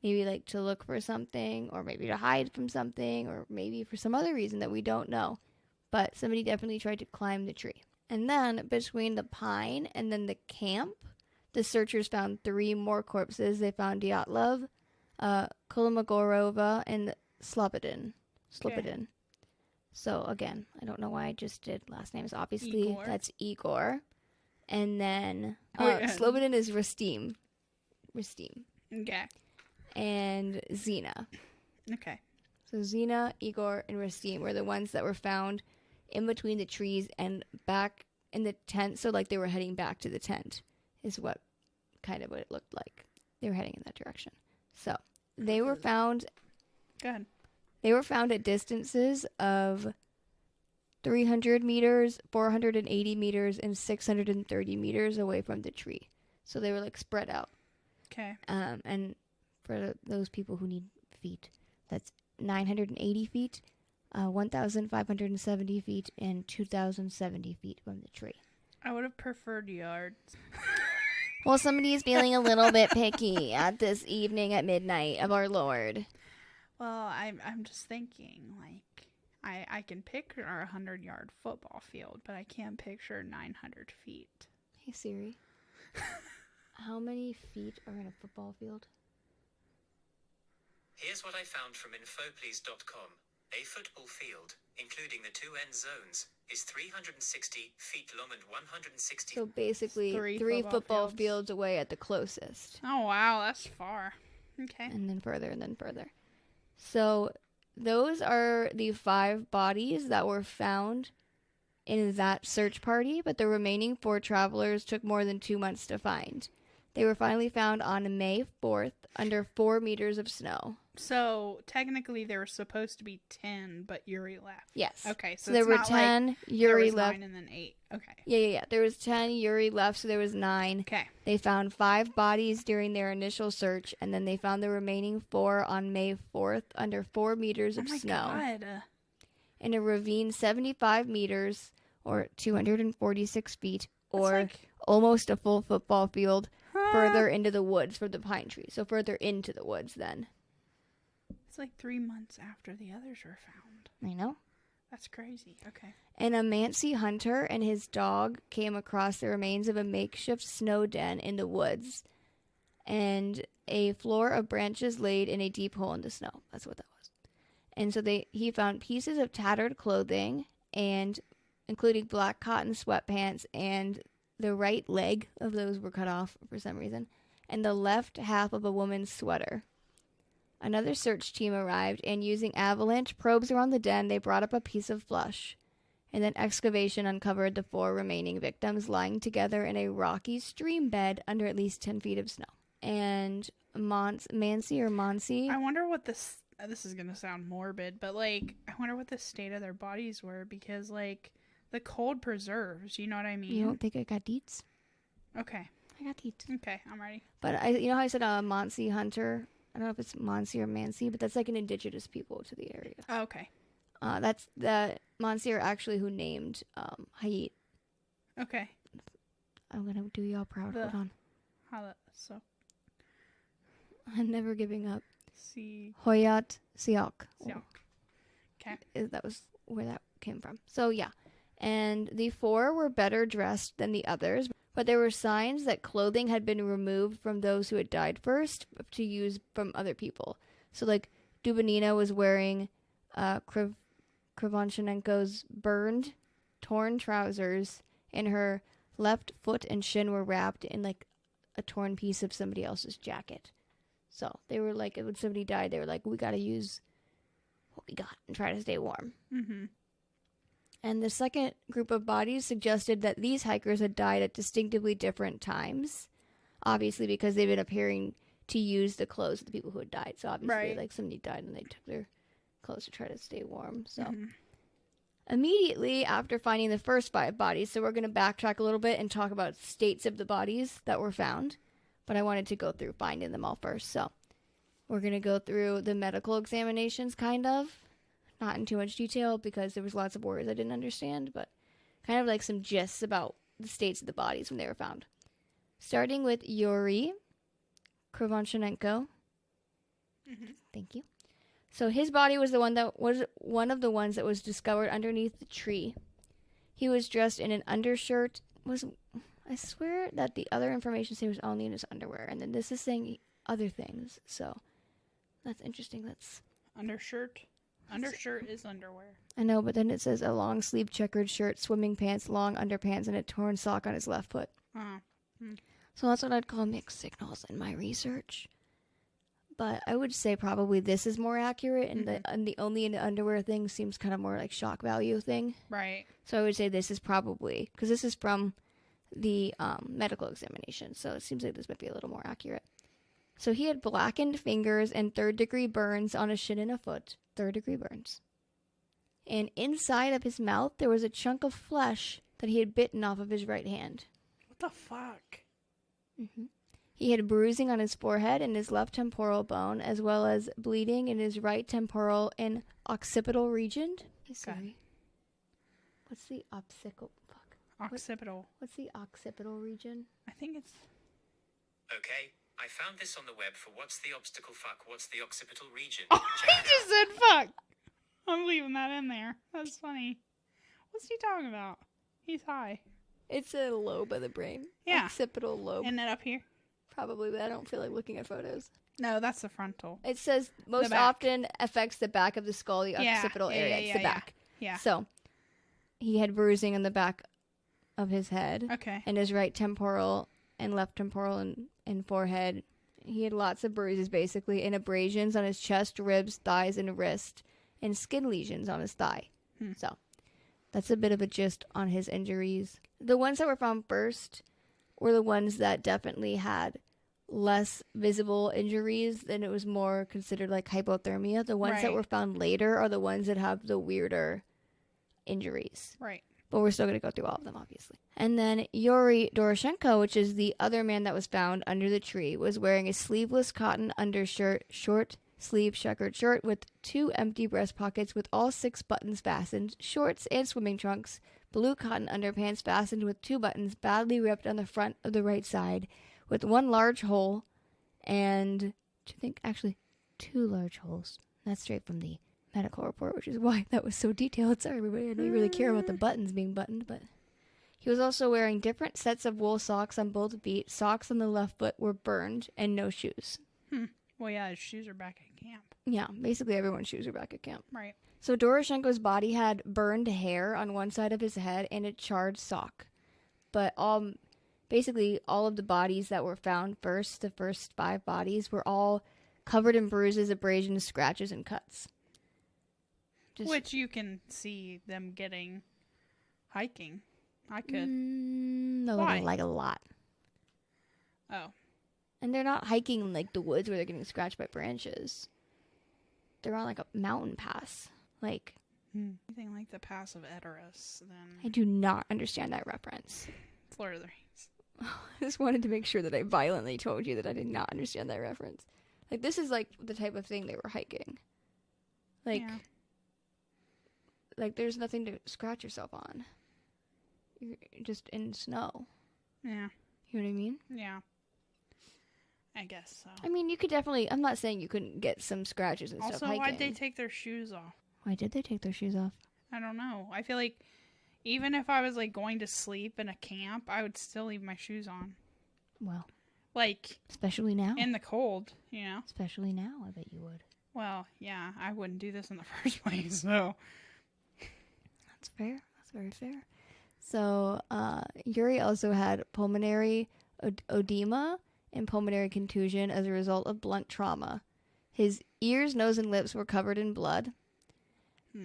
Maybe like to look for something, or maybe to hide from something, or maybe for some other reason that we don't know. But somebody definitely tried to climb the tree. And then between the pine and then the camp, the searchers found 3 more corpses. They found Dyatlov, Kolmogorova, and Slobodin. Okay. So again, I don't know why I just did last names. Obviously, Igor. that's Igor. And then Slobodin is Rastim. Okay. And Zina. Okay. So Zina, Igor, and Rastim were the ones that were found in between the trees and back in the tent. So like they were heading back to the tent is what it looked like. They were heading in that direction. So they were found. Go ahead. They were found at distances of 300 meters, 480 meters, and 630 meters away from the tree. So they were like spread out. Okay. And for those people who need feet, that's 980 feet, 1,570 feet, and 2,070 feet from the tree. I would have preferred yards. Well, somebody is feeling a little bit picky at this evening at midnight of our Lord. Well, I'm just thinking, like, I can picture a 100-yard football field, but I can't picture 900 feet. Hey, Siri. How many feet are in a football field? Here's what I found from infoplease.com. A football field, including the 2 end zones, is 360 feet long and 160. So basically 3 football fields away at the closest. Oh, wow, that's far. Okay. And then further, and then further. So those are the 5 bodies that were found in that search party, but the remaining 4 travelers took more than 2 months to find. They were finally found on May 4th under 4 meters of snow. So technically there were supposed to be 10, but Yuri left. Yes. Okay, so there were 10, like Yuri there was left. 9 and then 8. Okay. Yeah. There was 10, Yuri left, so there was 9. Okay. They found 5 bodies during their initial search, and then they found the remaining 4 on May 4th under 4 meters of snow. Oh my God. In a ravine 75 meters, or 246 feet, or almost a full football field, further into the woods from the pine tree. So further into the woods then. It's like 3 months after the others were found. I know. That's crazy. Okay. And a Mansi hunter and his dog came across the remains of a makeshift snow den in the woods. And a floor of branches laid in a deep hole in the snow. That's what that was. And so he found pieces of tattered clothing, and including black cotton sweatpants, and the right leg of those were cut off for some reason, and the left half of a woman's sweater. Another search team arrived, and using avalanche probes around the den, they brought up a piece of flesh. And then excavation uncovered the 4 remaining victims lying together in a rocky stream bed under at least 10 feet of snow. And Mansi. I wonder what this is going to sound morbid, but like, I wonder what the state of their bodies were, because like, the cold preserves, you know what I mean? You don't think I got deets? Okay. I got deets. Okay, I'm ready. But you know how I said a Mansi hunter? I don't know if it's Mansi or Mansi, but that's like an indigenous people to the area. Oh, okay. That's the Mansi are actually who named Hayit. Okay. I'm gonna do y'all proud. Hold on. So. I'm never giving up. Hoyat Siok. Okay. That was where that came from. So yeah. And the 4 were better dressed than the others, but there were signs that clothing had been removed from those who had died first to use from other people. So, like, Dubinina was wearing Krivonishenko's burned, torn trousers, and her left foot and shin were wrapped in, like, a torn piece of somebody else's jacket. So, they were like, when somebody died, they were like, we gotta use what we got and try to stay warm. Mm-hmm. And the second group of bodies suggested that these hikers had died at distinctively different times, obviously because they've been appearing to use the clothes of the people who had died. So obviously, like, somebody died and they took their clothes to try to stay warm. So immediately after finding the first 5 bodies, so we're going to backtrack a little bit and talk about states of the bodies that were found. But I wanted to go through finding them all first. So we're going to go through the medical examinations, kind of. Not in too much detail because there was lots of words I didn't understand, but kind of like some gists about the states of the bodies when they were found. Starting with Yuri Krovanchenko. Thank you. So his body was one of the ones that was discovered underneath the tree. He was dressed in an undershirt. I swear that the other information saying was only in his underwear, and then this is saying other things. So that's interesting. That's undershirt. Undershirt is underwear. I know, but then it says a long sleeve checkered shirt, swimming pants, long underpants, and a torn sock on his left foot. So that's what I'd call mixed signals in my research. But I would say probably this is more accurate, and the only in the underwear thing seems kind of more like shock value thing. Right. So I would say this is probably, because this is from the medical examination, so it seems like this might be a little more accurate. So he had blackened fingers and 3rd-degree burns on a shin and a foot. 3rd-degree burns. And inside of his mouth, there was a chunk of flesh that he had bitten off of his right hand. What the fuck? He had bruising on his forehead and his left temporal bone, as well as bleeding in his right temporal and occipital region. Sorry. What's the occipital? Occipital. What's the occipital region? I think it's... Okay, I found this on the web for what's the obstacle fuck, what's the occipital region. Oh, he just said fuck! I'm leaving that in there. That's funny. What's he talking about? He's high. It's a lobe of the brain. Yeah. Occipital lobe. Isn't that up here? Probably, but I don't feel like looking at photos. No, that's the frontal. It says most often affects the back of the skull, the occipital area. It's the back. Yeah. So, he had bruising on the back of his head. Okay. And his right temporal and left temporal and forehead. He had lots of bruises, basically, and abrasions on his chest, ribs, thighs, and wrist, and skin lesions on his thigh. So, that's a bit of a gist on his injuries. The ones that were found first were the ones that definitely had less visible injuries, and it was more considered like hypothermia. The ones that were found later are the ones that have the weirder injuries. Right. But we're still going to go through all of them, obviously. And then Yuri Doroshenko, which is the other man that was found under the tree, was wearing a sleeveless cotton undershirt, short sleeve checkered shirt with 2 empty breast pockets with all 6 buttons fastened, shorts and swimming trunks, blue cotton underpants fastened with 2 buttons badly ripped on the front of the right side, with 1 large hole and, 2 large holes. That's straight from the medical report, which is why that was so detailed. Sorry, everybody. I know you really care about the buttons being buttoned, but he was also wearing different sets of wool socks on both feet. Socks on the left foot were burned and no shoes. Well, yeah, his shoes are back at camp. Yeah, basically everyone's shoes are back at camp. Right. So Doroshenko's body had burned hair on one side of his head and a charred sock. But basically all of the bodies that were found first, the first 5 bodies, were all covered in bruises, abrasions, scratches, and cuts. Which you can see them getting hiking. I could. No, Why? like a lot. Oh. And they're not hiking in like the woods where they're getting scratched by branches. They're on like a mountain pass. Like anything like the Pass of Edoras, then I do not understand that reference. it's Lord of the Rings. I just wanted to make sure that I violently told you that I did not understand that reference. Like this is like the type of thing they were hiking. Like Yeah. Like there's nothing to scratch yourself on. You're just in snow. Yeah. You know what I mean? Yeah. I guess so. I mean, you could definitely... I'm not saying you couldn't get some scratches and stuff hiking. Also, why'd they take their shoes off? Why did they take their shoes off? I don't know. I feel like even if I was like going to sleep in a camp, I would still leave my shoes on. Well. Like... Especially now. In the cold, you know? Especially now, I bet you would. Well, yeah. I wouldn't do this in the first place, so... That's fair. That's very fair. So, Yuri also had pulmonary edema and pulmonary contusion as a result of blunt trauma. His ears, nose, and lips were covered in blood.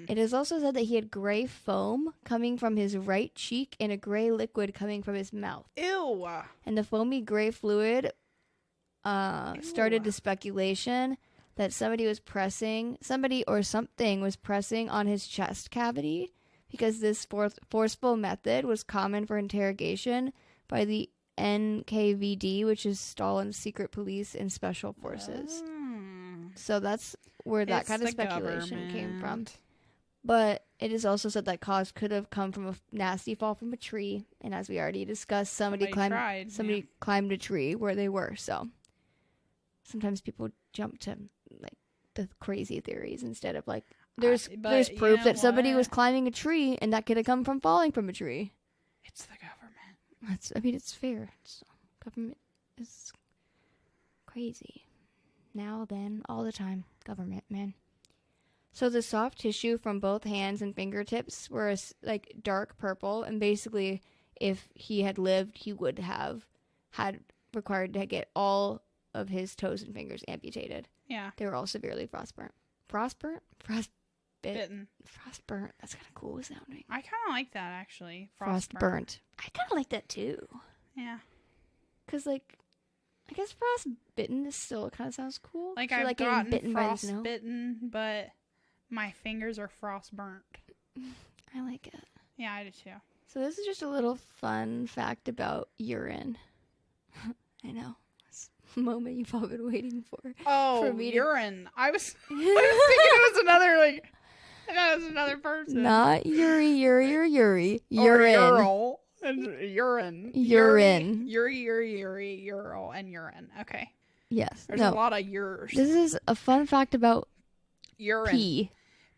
It is also said that he had gray foam coming from his right cheek and a gray liquid coming from his mouth. Ew. And the foamy gray fluid started the speculation that somebody or something was pressing on his chest cavity, because this forceful method was common for interrogation by the NKVD, which is Stalin's secret police and special forces. So that's where that kind of speculation came from. But it is also said that cause could have come from a nasty fall from a tree, and as we already discussed, somebody climbed a tree where they were. So sometimes people jump to like the crazy theories instead of like there's proof that somebody was climbing a tree and that could have come from falling from a tree. It's the government. It's fair. Government is crazy. Now, then, all the time. Government, man. So the soft tissue from both hands and fingertips were like dark purple, and basically, if he had lived, he would have had required to get all of his toes and fingers amputated. Yeah. They were all severely frostburnt. Bitten. Frostburnt. That's kind of cool sounding. I kind of like that, actually. Frostburnt. I kind of like that, too. Yeah. Because, like, I guess frostbitten is still kind of sounds cool. Like, I've gotten frostbitten, but my fingers are frostburnt. I like it. Yeah, I do, too. So this is just a little fun fact about urine. I know. Moment you've all been waiting for. Oh, for me urine. I was thinking it was another, like, I thought it was another person. Not Yuri. Urine. Ural. And urine. Urine. Yuri, Ural, and urine. Okay. Yes. There's a lot of yours. This is a fun fact about urine.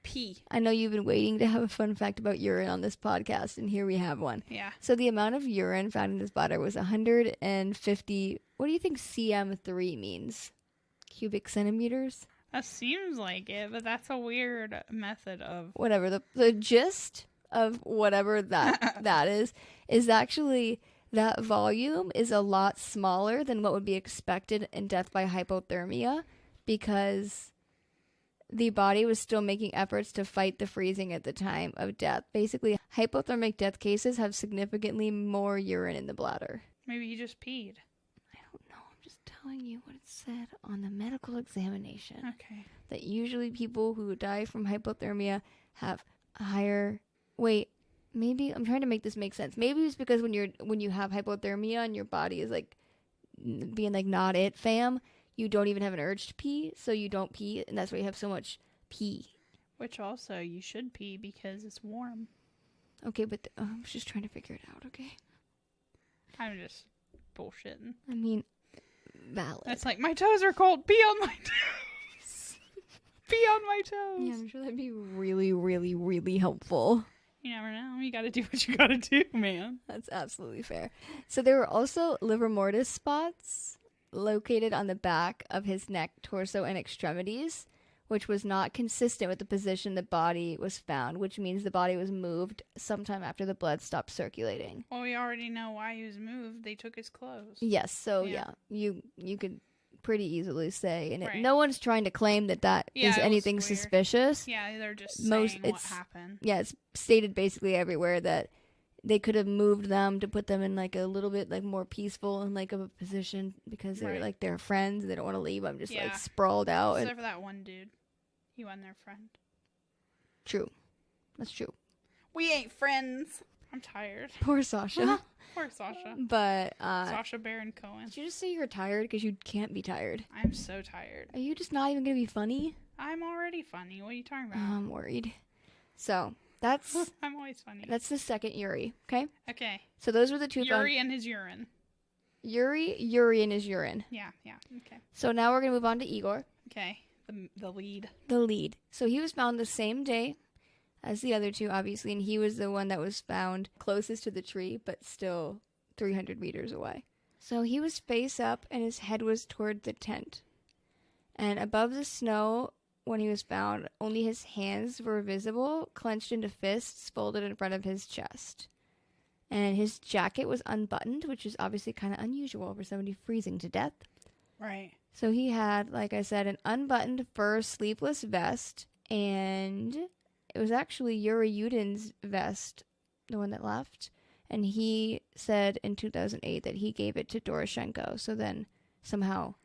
Pee. I know you've been waiting to have a fun fact about urine on this podcast, and here we have one. Yeah. So the amount of urine found in his bladder was 150. What do you think CM3 means? Cubic centimeters? That seems like it, but that's a weird method of... Whatever. The gist of whatever that is actually that volume is a lot smaller than what would be expected in death by hypothermia, because the body was still making efforts to fight the freezing at the time of death. Basically, hypothermic death cases have significantly more urine in the bladder. Maybe he just peed. I don't know. I'm just telling you what it said on the medical examination. Okay. That usually people who die from hypothermia have a higher... Wait, maybe I'm trying to make this make sense. Maybe it's because when you have hypothermia and your body is like being like not it, fam, you don't even have an urge to pee, so you don't pee, and that's why you have so much pee. Which also, you should pee because it's warm. Okay, but I was just trying to figure it out, okay? I'm just bullshitting. I mean, valid. It's like, my toes are cold, pee on my toes. Pee on my toes. Yeah, I'm sure that'd be really, really, really helpful. You never know. You gotta do what you gotta do, man. That's absolutely fair. So there were also livor mortis spots located on the back of his neck, torso, and extremities, which was not consistent with the position the body was found, which means the body was moved sometime after the blood stopped circulating. Well, we already know why he was moved. They took his clothes. Yes, so yeah you could pretty easily say, and right. no one's trying to claim that is anything suspicious. Yeah, they're just saying what happened. Yeah, it's stated basically everywhere that they could have moved them to put them in like a little bit like more peaceful and like of a position because they're like their friends. They don't want to leave them just like sprawled out. Except for that one dude. He wasn't their friend. True. That's true. We ain't friends. I'm tired. Poor Sasha. Poor Sasha. But Sasha Baron Cohen. Did you just say you're tired? Because you can't be tired. I'm so tired. Are you just not even going to be funny? I'm already funny. What are you talking about? I'm worried. So, that's... I'm always funny. That's the second Yuri, okay? Okay. So those were the two... Yuri and his urine. Yuri and his urine. Yeah, okay. So now we're going to move on to Igor. Okay, the lead. The lead. So he was found the same day as the other two, obviously, and he was the one that was found closest to the tree, but still 300 meters away. So he was face up, and his head was toward the tent. And above the snow, when he was found, only his hands were visible, clenched into fists, folded in front of his chest. And his jacket was unbuttoned, which is obviously kind of unusual for somebody freezing to death. Right. So he had, like I said, an unbuttoned fur sleeveless vest and it was actually Yuri Yudin's vest, the one that left. And he said in 2008 that he gave it to Doroshenko. So then somehow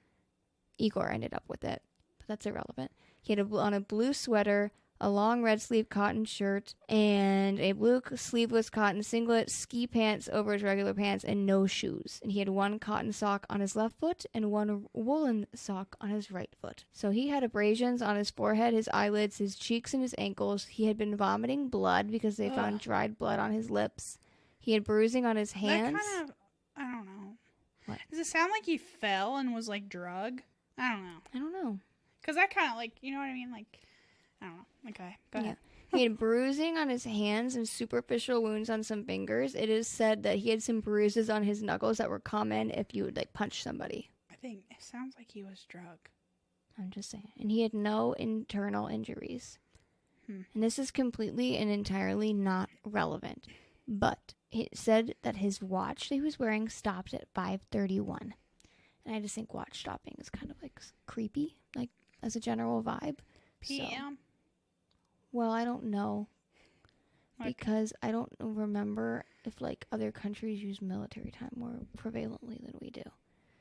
Igor ended up with it. But that's irrelevant. He had on a blue sweater, a long red sleeve cotton shirt, and a blue sleeveless cotton singlet, ski pants over his regular pants, and no shoes. And he had one cotton sock on his left foot and one woolen sock on his right foot. So he had abrasions on his forehead, his eyelids, his cheeks, and his ankles. He had been vomiting blood because they found dried blood on his lips. He had bruising on his hands. That kind of, I don't know. What? Does it sound like he fell and was like drug? I don't know. Because that kind of like, you know what I mean? Like, I don't know. Okay, go ahead. He had bruising on his hands and superficial wounds on some fingers. It is said that he had some bruises on his knuckles that were common if you would, like, punch somebody. I think it sounds like he was drug. I'm just saying. And he had no internal injuries. And this is completely and entirely not relevant. But it said that his watch that he was wearing stopped at 5:31. And I just think watch stopping is kind of, like, creepy, like, as a general vibe. PM? So, well, I don't know. Okay. Because I don't remember if, like, other countries use military time more prevalently than we do.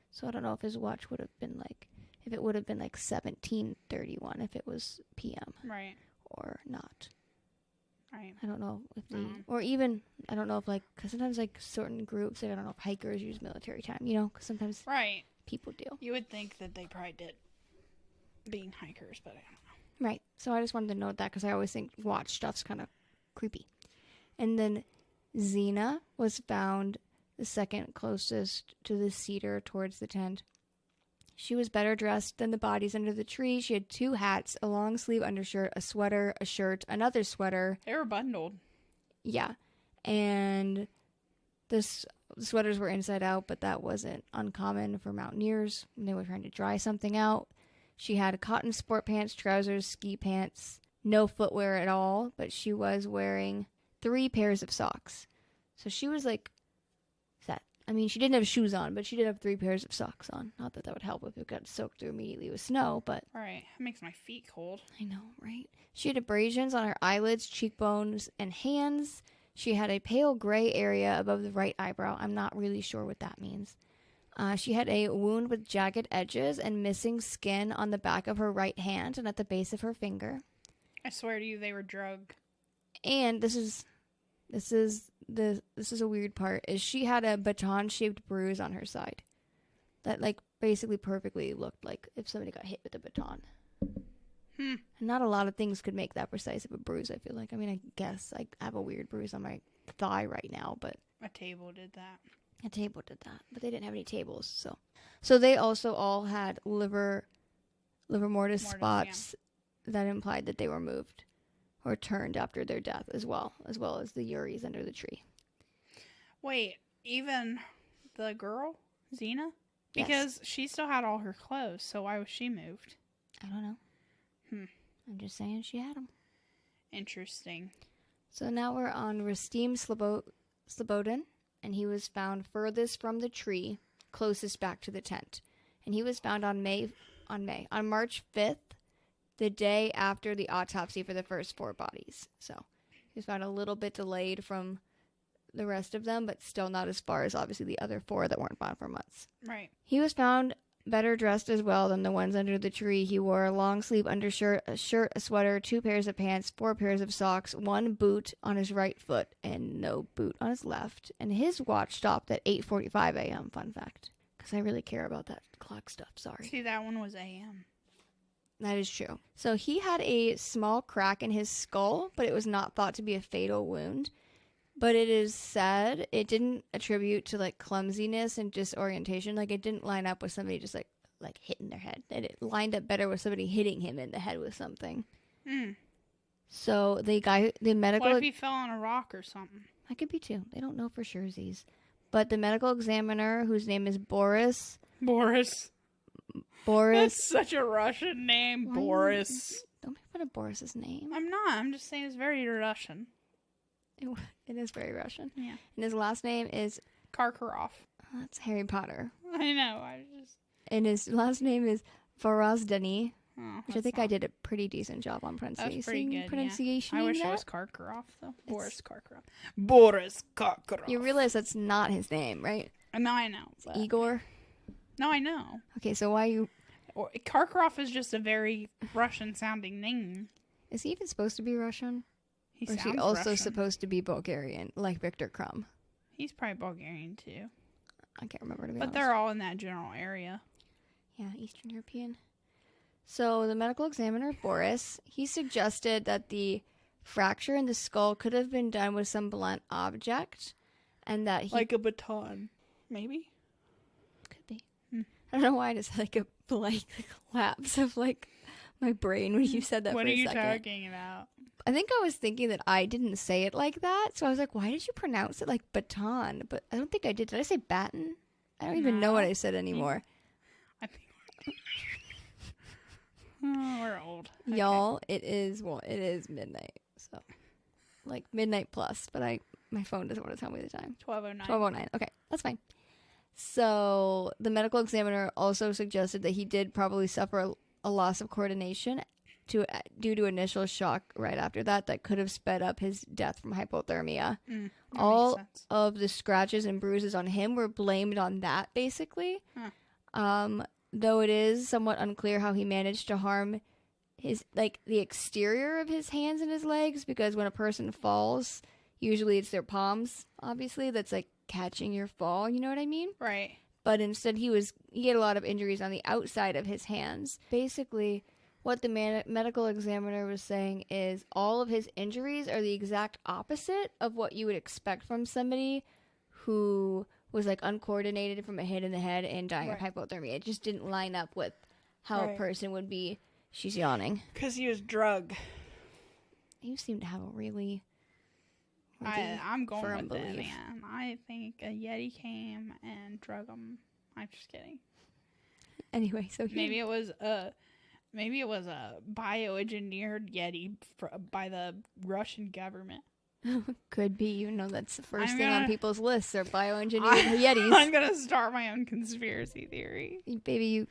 So I don't know if his watch would have been, like, if it would have been, like, 17:31 if it was PM. Right. Or not. Right. I don't know if they, or even, I don't know if, like, because sometimes, like, certain groups, I don't know if hikers use military time, you know, because sometimes people do. You would think that they probably did, being hikers, but I don't know. Right. So I just wanted to note that because I always think watch stuff's kind of creepy. And then Zina was found the second closest to the cedar towards the tent. She was better dressed than the bodies under the tree. She had 2 hats, a long sleeve undershirt, a sweater, a shirt, another sweater. They were bundled. Yeah. And the sweaters were inside out, but that wasn't uncommon for mountaineers when they were trying to dry something out. She had cotton sport pants, trousers, ski pants, no footwear at all, but she was wearing 3 pairs of socks. So she was like set. I mean, she didn't have shoes on, but she did have 3 pairs of socks on. Not that that would help if it got soaked through immediately with snow, but... Right. It makes my feet cold. I know, right? She had abrasions on her eyelids, cheekbones, and hands. She had a pale gray area above the right eyebrow. I'm not really sure what that means. She had a wound with jagged edges and missing skin on the back of her right hand and at the base of her finger. I swear to you, they were drug. And this is a weird part. Is she had a baton-shaped bruise on her side that, like, basically perfectly looked like if somebody got hit with a baton. And not a lot of things could make that precise of a bruise. I feel like. I mean, I guess I have a weird bruise on my thigh right now, but a table did that. A table did that, but they didn't have any tables, so they also all had liver mortis spots that implied that they were moved or turned after their death as well as the Yuris under the tree. Wait, even the girl, Zina? Because she still had all her clothes, so why was she moved? I don't know. I'm just saying she had them. Interesting. So now we're on Rustem Slobodin. And he was found furthest from the tree, closest back to the tent. And he was found on March 5th, the day after the autopsy for the first 4 bodies. So he was found a little bit delayed from the rest of them, but still not as far as obviously the other 4 that weren't found for months. Right. He was found better dressed as well than the ones under the tree. He wore a long sleeve undershirt, a shirt, a sweater, 2 pairs of pants, 4 pairs of socks, 1 boot on his right foot, and no boot on his left. And his watch stopped at 8:45 a.m., fun fact. Because I really care about that clock stuff, sorry. See, that one was a.m. That is true. So he had a small crack in his skull, but it was not thought to be a fatal wound. But it is said it didn't attribute to, like, clumsiness and disorientation. Like, it didn't line up with somebody just, like hitting their head. And it lined up better with somebody hitting him in the head with something. So the medical... What if he fell on a rock or something? That could be, too. They don't know for sure, Z's. But the medical examiner, whose name is Boris... That's such a Russian name, Boris. Don't make fun of Boris's name. I'm not. I'm just saying it's very Russian. It is very Russian. Yeah. And his last name is... Karkaroff. Oh, that's Harry Potter. I know. And his last name is Varazdeny, which I think I did it pretty decent job on pronunciation. That was pretty good, pronunciation. I wish it was Karkaroff, though. Boris Karkaroff. You realize that's not his name, right? No, I know. It's Igor? No, I know. Okay, so why you... Karkaroff is just a very Russian-sounding name. Is he even supposed to be Russian? He or is sounds he also Russian. supposed to be Bulgarian, like Victor Krum? He's probably Bulgarian, too. I can't remember, to be honest. But they're all in that general area. Yeah, Eastern European. So the medical examiner, Boris, he suggested that the fracture in the skull could have been done with some blunt object, and that he... Like a baton, maybe? Could be. I don't know why I just had like a blank lapse of like my brain when you said that What for are a you second. talking about? I think I was thinking that I didn't say it like that, so I was like, why did you pronounce it like baton? But I don't think I did. Did I say baton? I don't even know what I said anymore. I think we're old. Okay. Y'all, it is midnight. So like midnight plus, but my phone doesn't want to tell me the time. 12:09. 12:09. Okay, that's fine. So the medical examiner also suggested that he did probably suffer a loss of coordination due to initial shock right after that could have sped up his death from hypothermia. All of the scratches and bruises on him were blamed on that, basically. Though it is somewhat unclear how he managed to harm the exterior of his hands and his legs, because when a person falls, usually it's their palms, obviously, that's like catching your fall, you know what I mean? Right. But instead he had a lot of injuries on the outside of his hands. Basically, what the medical examiner was saying is all of his injuries are the exact opposite of what you would expect from somebody who was like uncoordinated from a hit in the head and dying of hypothermia. It just didn't line up with how a person would be. She's yawning. Because he was drugged. You seem to have a really I'm going firm with it, belief. man. I think a Yeti came and drug him. I'm just kidding. Anyway, so maybe it was a bioengineered Yeti by the Russian government. Could be. You know, that's the first thing on people's lists are bioengineered Yetis. I'm gonna start my own conspiracy theory. Baby,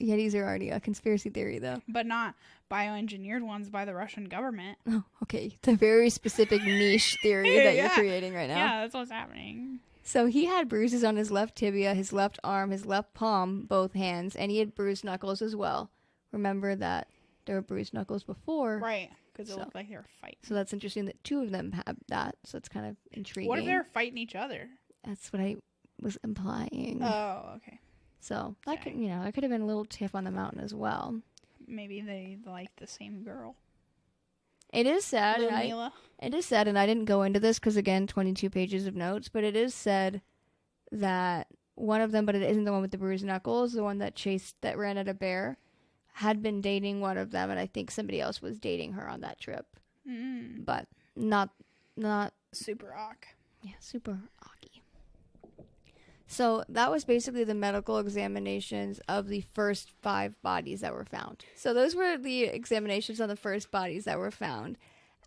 Yetis are already a conspiracy theory, though. But not bioengineered ones by the Russian government. Oh, okay. It's a very specific niche theory that you're creating right now. Yeah, that's what's happening. So he had bruises on his left tibia, his left arm, his left palm, both hands, and he had bruised knuckles as well. Remember that there were bruised knuckles before. Right, because it looked like they were fighting. So that's interesting that two of them have that, so it's kind of intriguing. What if they were fighting each other? That's what I was implying. Oh, okay. So that could have been a little tiff on the mountain as well. Maybe they like the same girl. It is sad. It is sad, and I didn't go into this because, again, 22 pages of notes, but it is said that one of them, but it isn't the one with the bruised knuckles, the one that ran at a bear, had been dating one of them, and I think somebody else was dating her on that trip. But not super awk. Yeah, super awky. So that was basically the medical examinations of the first 5 bodies that were found. So those were the examinations on the first bodies that were found.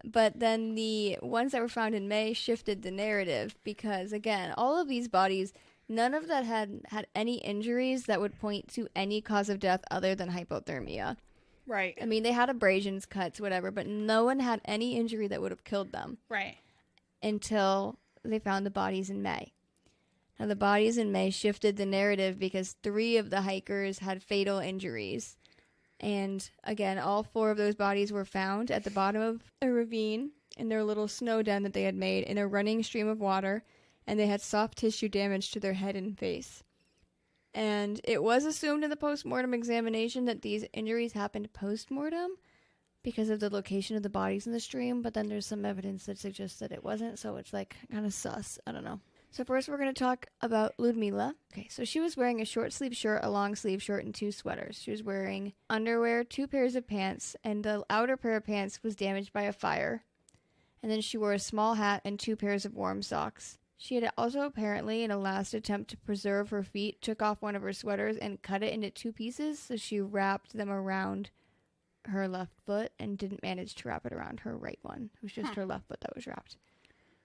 But then the ones that were found in May shifted the narrative because, again, all of these bodies, none of that had any injuries that would point to any cause of death other than hypothermia. Right. I mean, they had abrasions, cuts, whatever, but no one had any injury that would have killed them. Right. Until they found the bodies in May. Now, the bodies in May shifted the narrative because 3 of the hikers had fatal injuries. And, again, all 4 of those bodies were found at the bottom of a ravine in their little snow den that they had made in a running stream of water, and they had soft tissue damage to their head and face. And it was assumed in the post-mortem examination that these injuries happened post-mortem because of the location of the bodies in the stream, but then there's some evidence that suggests that it wasn't, so it's like kind of sus. I don't know. So first we're going to talk about Ludmila. Okay, so she was wearing a short sleeve shirt, a long sleeve shirt, and 2 sweaters. She was wearing underwear, 2 pairs of pants, and the outer pair of pants was damaged by a fire. And then she wore a small hat and 2 pairs of warm socks. She had also apparently, in a last attempt to preserve her feet, took off one of her sweaters and cut it into 2 pieces, so she wrapped them around her left foot and didn't manage to wrap it around her right one. It was just her left foot that was wrapped.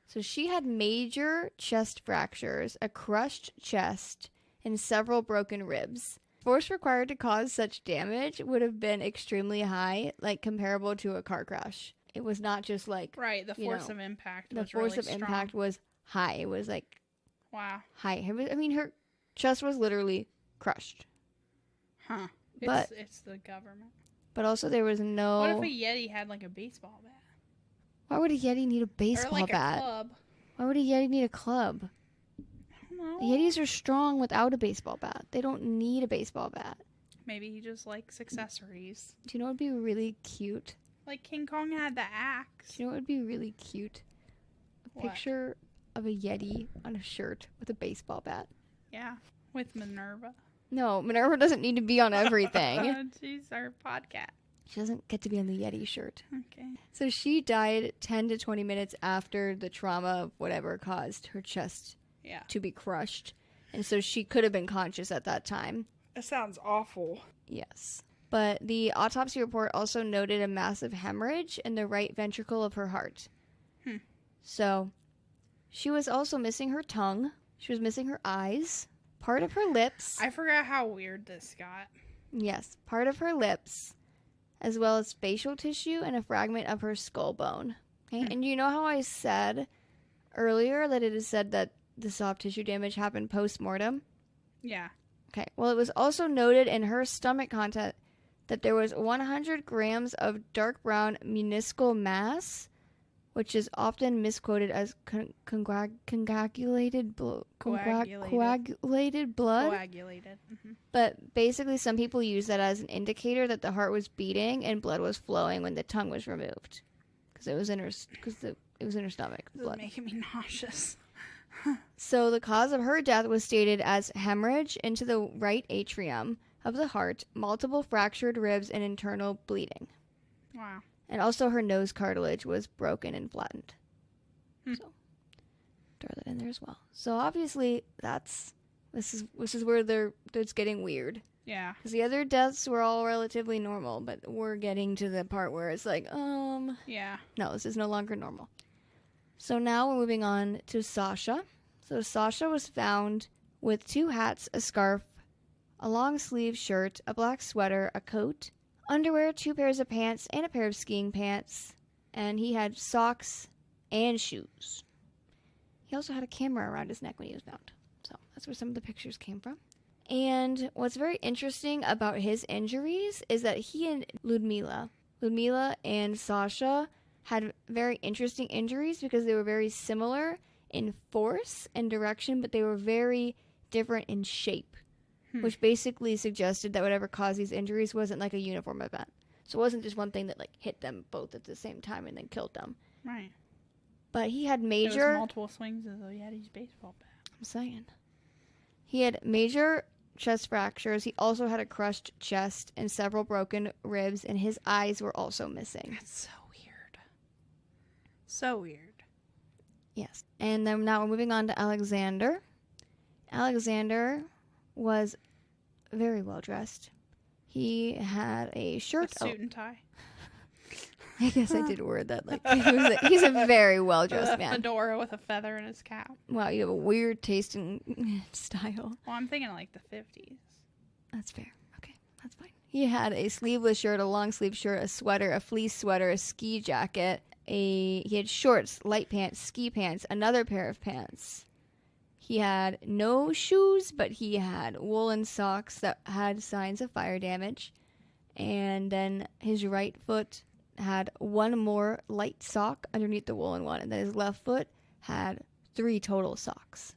So she had major chest fractures, a crushed chest, and several broken ribs. force required to cause such damage would have been extremely high, like comparable to a car crash. It was not just like... Right, the force of impact was The force really of strong. impact was high. It was like... Wow. High. I mean, her chest was literally crushed. Huh. But it's the government. But also there was no... What if a Yeti had like a baseball bat? Why would a Yeti need a baseball or like bat? A club. Why would a Yeti need a club? I don't know. Yetis are strong without a baseball bat. They don't need a baseball bat. Maybe he just likes accessories. Do you know what would be really cute? Like King Kong had the axe. Do you know what would be really cute? A picture of a Yeti on a shirt with a baseball bat. Yeah, with Minerva. No, Minerva doesn't need to be on everything. She's our podcast. She doesn't get to be on the Yeti shirt. Okay. So she died 10 to 20 minutes after the trauma of whatever caused her chest to be crushed. And so she could have been conscious at that time. That sounds awful. Yes. But the autopsy report also noted a massive hemorrhage in the right ventricle of her heart. So she was also missing her tongue. She was missing her eyes, part of her lips. I forgot how weird this got. Yes, part of her lips, as well as facial tissue and a fragment of her skull bone. Okay? And you know how I said earlier that it is said that the soft tissue damage happened post-mortem? Yeah. Okay. Well, it was also noted in her stomach content that there was 100 grams of dark brown meniscal mass, which is often misquoted as coagulated blood. Coagulated. Mm-hmm. But basically, some people use that as an indicator that the heart was beating and blood was flowing when the tongue was removed, because it was in her stomach. This is making me nauseous. So the cause of her death was stated as hemorrhage into the right atrium of the heart, multiple fractured ribs, and internal bleeding. Wow. And also her nose cartilage was broken and flattened. So throw that in there as well. So obviously this is where it's getting weird. Yeah. Because the other deaths were all relatively normal, but we're getting to the part where it's like, yeah. No, this is no longer normal. So now we're moving on to Sasha. So Sasha was found with 2 hats, a scarf, a long sleeve shirt, a black sweater, a coat, underwear, 2 pairs of pants, and a pair of skiing pants. And he had socks and shoes. He also had a camera around his neck when he was found. So that's where some of the pictures came from. And what's very interesting about his injuries is that he and Ludmila and Sasha had very interesting injuries because they were very similar in force and direction, but they were very different in shape, which basically suggested that whatever caused these injuries wasn't like a uniform event. So it wasn't just one thing that like hit them both at the same time and then killed them. Right. But he had major... There was multiple swings of the Yeti's baseball bat. I'm saying. He had major chest fractures. He also had a crushed chest and several broken ribs, and his eyes were also missing. That's so weird. So weird. Yes. And then now we're moving on to Alexander. Alexander was very well dressed. He had a shirt. A suit and tie. I guess I did word that. Like he's a very well dressed man. A fedora with a feather in his cap. Wow, you have a weird taste in style. Well, I'm thinking like the 50s. That's fair. Okay, that's fine. He had a sleeveless shirt, a long sleeve shirt, a sweater, a fleece sweater, a ski jacket. He had shorts, light pants, ski pants, another pair of pants. He had no shoes, but he had woolen socks that had signs of fire damage. And then his right foot had one more light sock underneath the woolen one. And then his left foot had 3 total socks.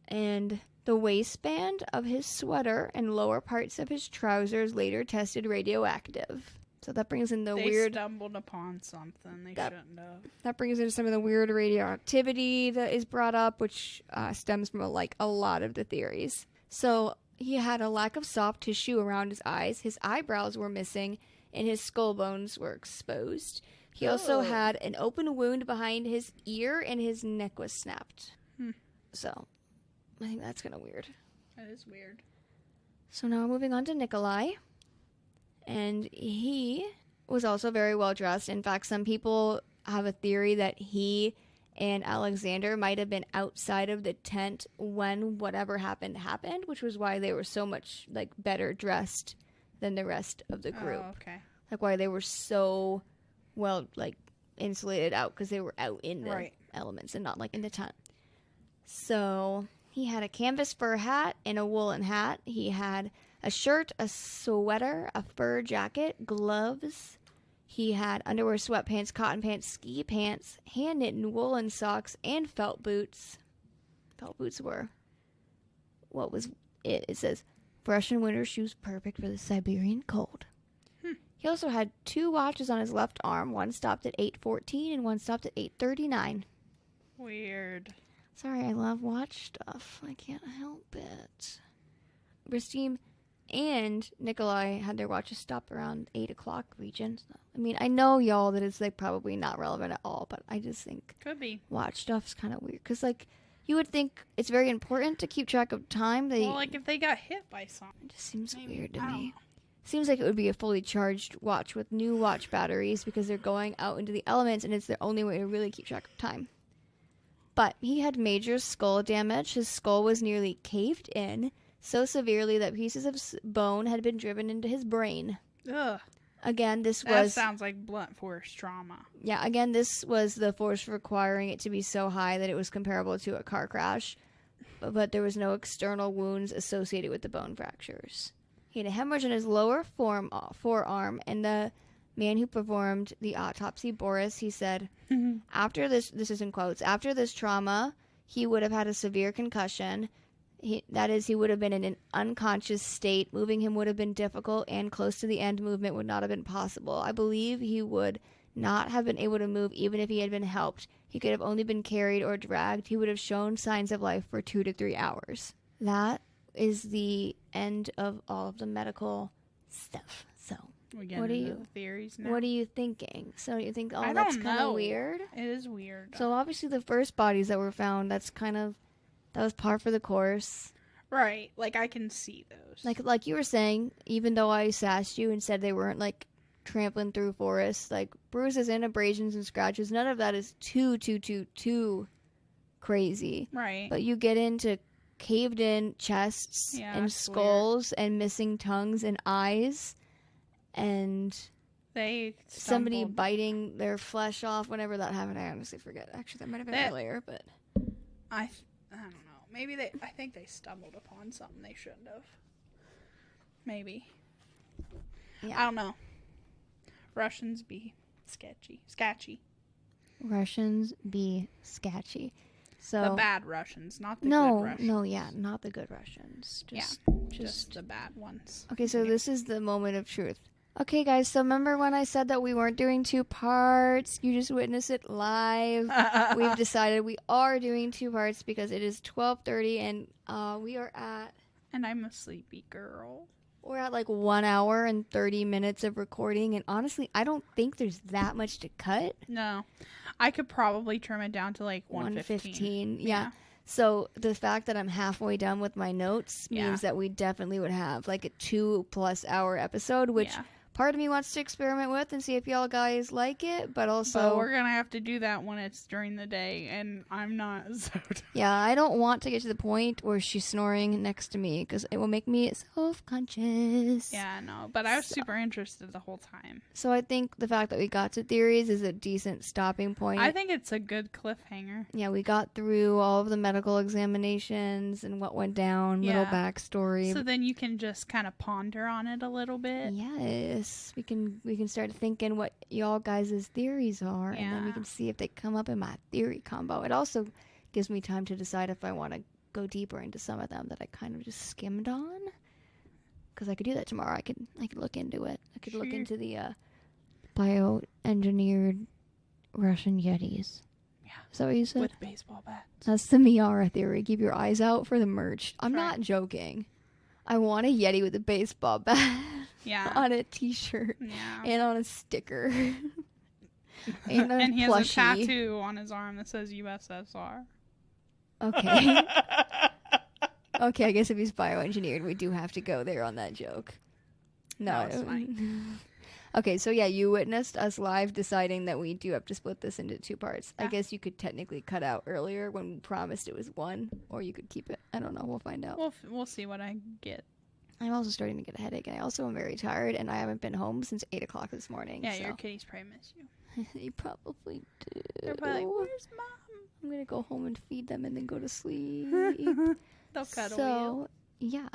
And the waistband of his sweater and lower parts of his trousers later tested radioactive. So that brings in They stumbled upon something they shouldn't have. That brings in some of the weird radioactivity that is brought up, which stems from a lot of the theories. So he had a lack of soft tissue around his eyes. His eyebrows were missing, and his skull bones were exposed. He also had an open wound behind his ear, and his neck was snapped. So I think that's kind of weird. That is weird. So now moving on to Nikolai. And he was also very well dressed. In fact, some people have a theory that he and Alexander might have been outside of the tent when whatever happened, which was why they were so much, like, better dressed than the rest of the group. Oh, okay. Like, why they were so well, like, insulated out, because they were out in the elements and not, like, in the tent. So he had a canvas fur hat and a woolen hat. He had a shirt, a sweater, a fur jacket, gloves. He had underwear, sweatpants, cotton pants, ski pants, hand-knitted woolen socks, and felt boots. Felt boots were what was it? It says, Russian winter shoes perfect for the Siberian cold. He also had 2 watches on his left arm. One stopped at 8:14 and one stopped at 8:39. Weird. Sorry, I love watch stuff. I can't help it. Rastim and Nikolai had their watches stop around 8 o'clock region. I mean, I know, y'all, that it's, like, probably not relevant at all, but I just think could be watch stuff's kind of weird. Because, like, you would think it's very important to keep track of time. Well, like, if they got hit by something. It just seems weird to me. Seems like it would be a fully charged watch with new watch batteries because they're going out into the elements and it's their only way to really keep track of time. But he had major skull damage. His skull was nearly caved in so severely that pieces of bone had been driven into his brain. Ugh. Again, that sounds like blunt force trauma. Yeah, again, this was the force requiring it to be so high that it was comparable to a car crash. But there was no external wounds associated with the bone fractures. He had a hemorrhage in his lower forearm, and the man who performed the autopsy, Boris, he said, after this is in quotes, after this trauma, he would have had a severe concussion. He would have been in an unconscious state. Moving him would have been difficult, and close to the end, movement would not have been possible. I believe he would not have been able to move even if he had been helped. He could have only been carried or dragged. He would have shown signs of life for 2 to 3 hours. That is the end of all of the medical stuff. So, what are you theories now? What are you thinking? So you think, that's kind of weird? It is weird. So obviously the first bodies that were found, that was par for the course. Right. Like, I can see those. Like you were saying, even though I sassed you and said they weren't, like, trampling through forests, like, bruises and abrasions and scratches, none of that is too crazy. Right. But you get into caved in chests and skulls and missing tongues and eyes and somebody biting their flesh off. Whenever that happened, I honestly forget. Actually, that might have been earlier, but I don't know. Maybe I think they stumbled upon something they shouldn't have. Maybe. Yeah. I don't know. Russians be sketchy. Russians be sketchy. So the bad Russians, not the good Russians. No, not the good Russians. Just the bad ones. Okay, so this is the moment of truth. Okay, guys, so remember when I said that we weren't doing 2 parts? You just witnessed it live. We've decided we are doing 2 parts because it is 12:30 and we are at... And I'm a sleepy girl. We're at like 1 hour and 30 minutes of recording, and honestly, I don't think there's that much to cut. No. I could probably trim it down to like 1:15. Yeah. So the fact that I'm halfway done with my notes means that we definitely would have like a 2+ hour episode, which part of me wants to experiment with and see if y'all guys like it, but also... But we're going to have to do that when it's during the day, and I'm not so... Yeah, I don't want to get to the point where she's snoring next to me, because it will make me self-conscious. Yeah, no, but I was super interested the whole time. So I think the fact that we got to theories is a decent stopping point. I think it's a good cliffhanger. Yeah, we got through all of the medical examinations and what went down, little backstory. So then you can just kind of ponder on it a little bit. Yes. We can start thinking what y'all guys' theories are, and then we can see if they come up in my theory combo. It also gives me time to decide if I want to go deeper into some of them that I kind of just skimmed on. Because I could do that tomorrow. I could look into it. I could look into the bioengineered Russian Yetis. Yeah. Is that what you said? With baseball bats. That's the Meara theory. Keep your eyes out for the merch. I'm not joking. I want a Yeti with a baseball bat. Yeah. On a t-shirt. Yeah. And on a sticker. And he has a tattoo on his arm that says USSR. Okay. Okay, I guess if he's bioengineered, we do have to go there on that joke. No, it's fine. Okay, so yeah, you witnessed us live deciding that we do have to split this into 2 parts. Yeah. I guess you could technically cut out earlier when we promised it was 1, or you could keep it. I don't know. We'll find out. We'll see what I get. I'm also starting to get a headache, and I also am very tired, and I haven't been home since 8 o'clock this morning. Yeah, so. your kitties probably miss you. They probably do. They're probably like, "Where's Mom?" I'm gonna go home and feed them and then go to sleep. They'll cuddle So, yeah.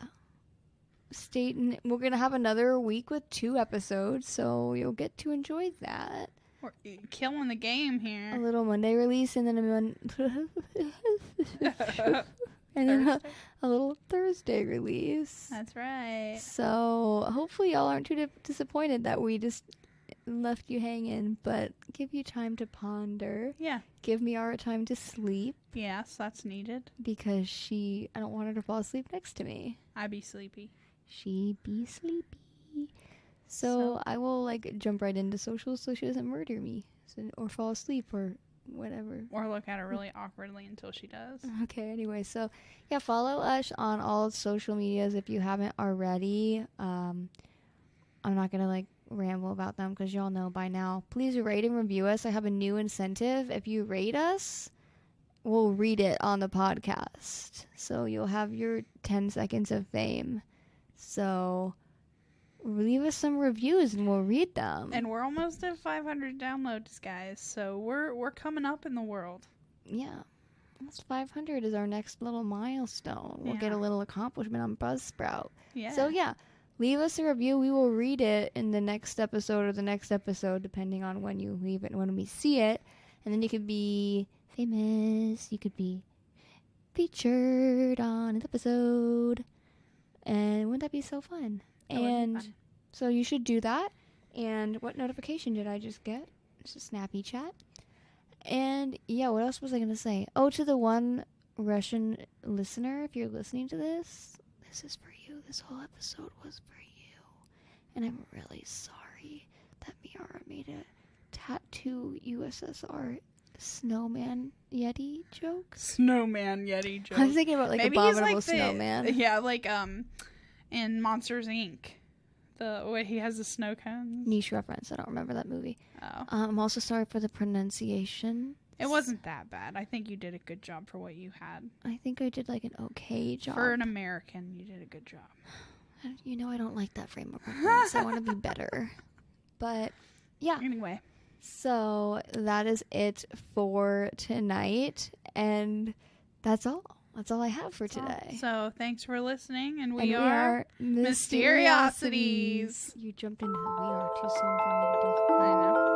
We're gonna have another week with 2 episodes, so you'll get to enjoy that. We're killing the game here. A little Monday release and then and then a little Thursday release. That's right. So hopefully y'all aren't too disappointed that we just left you hanging, but give you time to ponder. Yeah. Give Meara time to sleep. Yes, that's needed. Because I don't want her to fall asleep next to me. I be sleepy. She be sleepy. So I will jump right into socials so she doesn't murder me or fall asleep or whatever. Or look at her really awkwardly until she does. Okay, anyway, so yeah, follow us on all social medias if you haven't already. I'm not gonna ramble about them because y'all know by now. Please rate and review us. I have a new incentive. If you rate us, we'll read it on the podcast. So you'll have your 10 seconds of fame. So leave us some reviews and we'll read them. And we're almost at 500 downloads, guys. So we're coming up in the world. Yeah. Almost 500 is our next little milestone. We'll get a little accomplishment on Buzzsprout. Yeah. So yeah, leave us a review. We will read it in the next episode or the next episode, depending on when you leave it and when we see it. And then you could be famous. You could be featured on an episode. And wouldn't that be so fun? And so you should do that. And what notification did I just get? It's a snappy chat. And yeah, what else was I going to say? Oh, to the one Russian listener, if you're listening to this is for you. This whole episode was for you. And I'm really sorry that Meara made a tattoo USSR snowman Yeti joke. Snowman Yeti joke. I was thinking about Maybe abominable snowman. Yeah, in Monsters Inc. The way he has the snow cones. Niche reference. I don't remember that movie. Oh. I'm also sorry for the pronunciation. It wasn't that bad. I think you did a good job for what you had. I think I did an okay job. For an American, you did a good job. You know I don't like that frame of reference. I want to be better. But, yeah. Anyway. So, that is it for tonight. And that's all. That's all I have for today. So, thanks for listening. And we are Mysteriosities. You jumped into the we are too soon for me to do that. I know.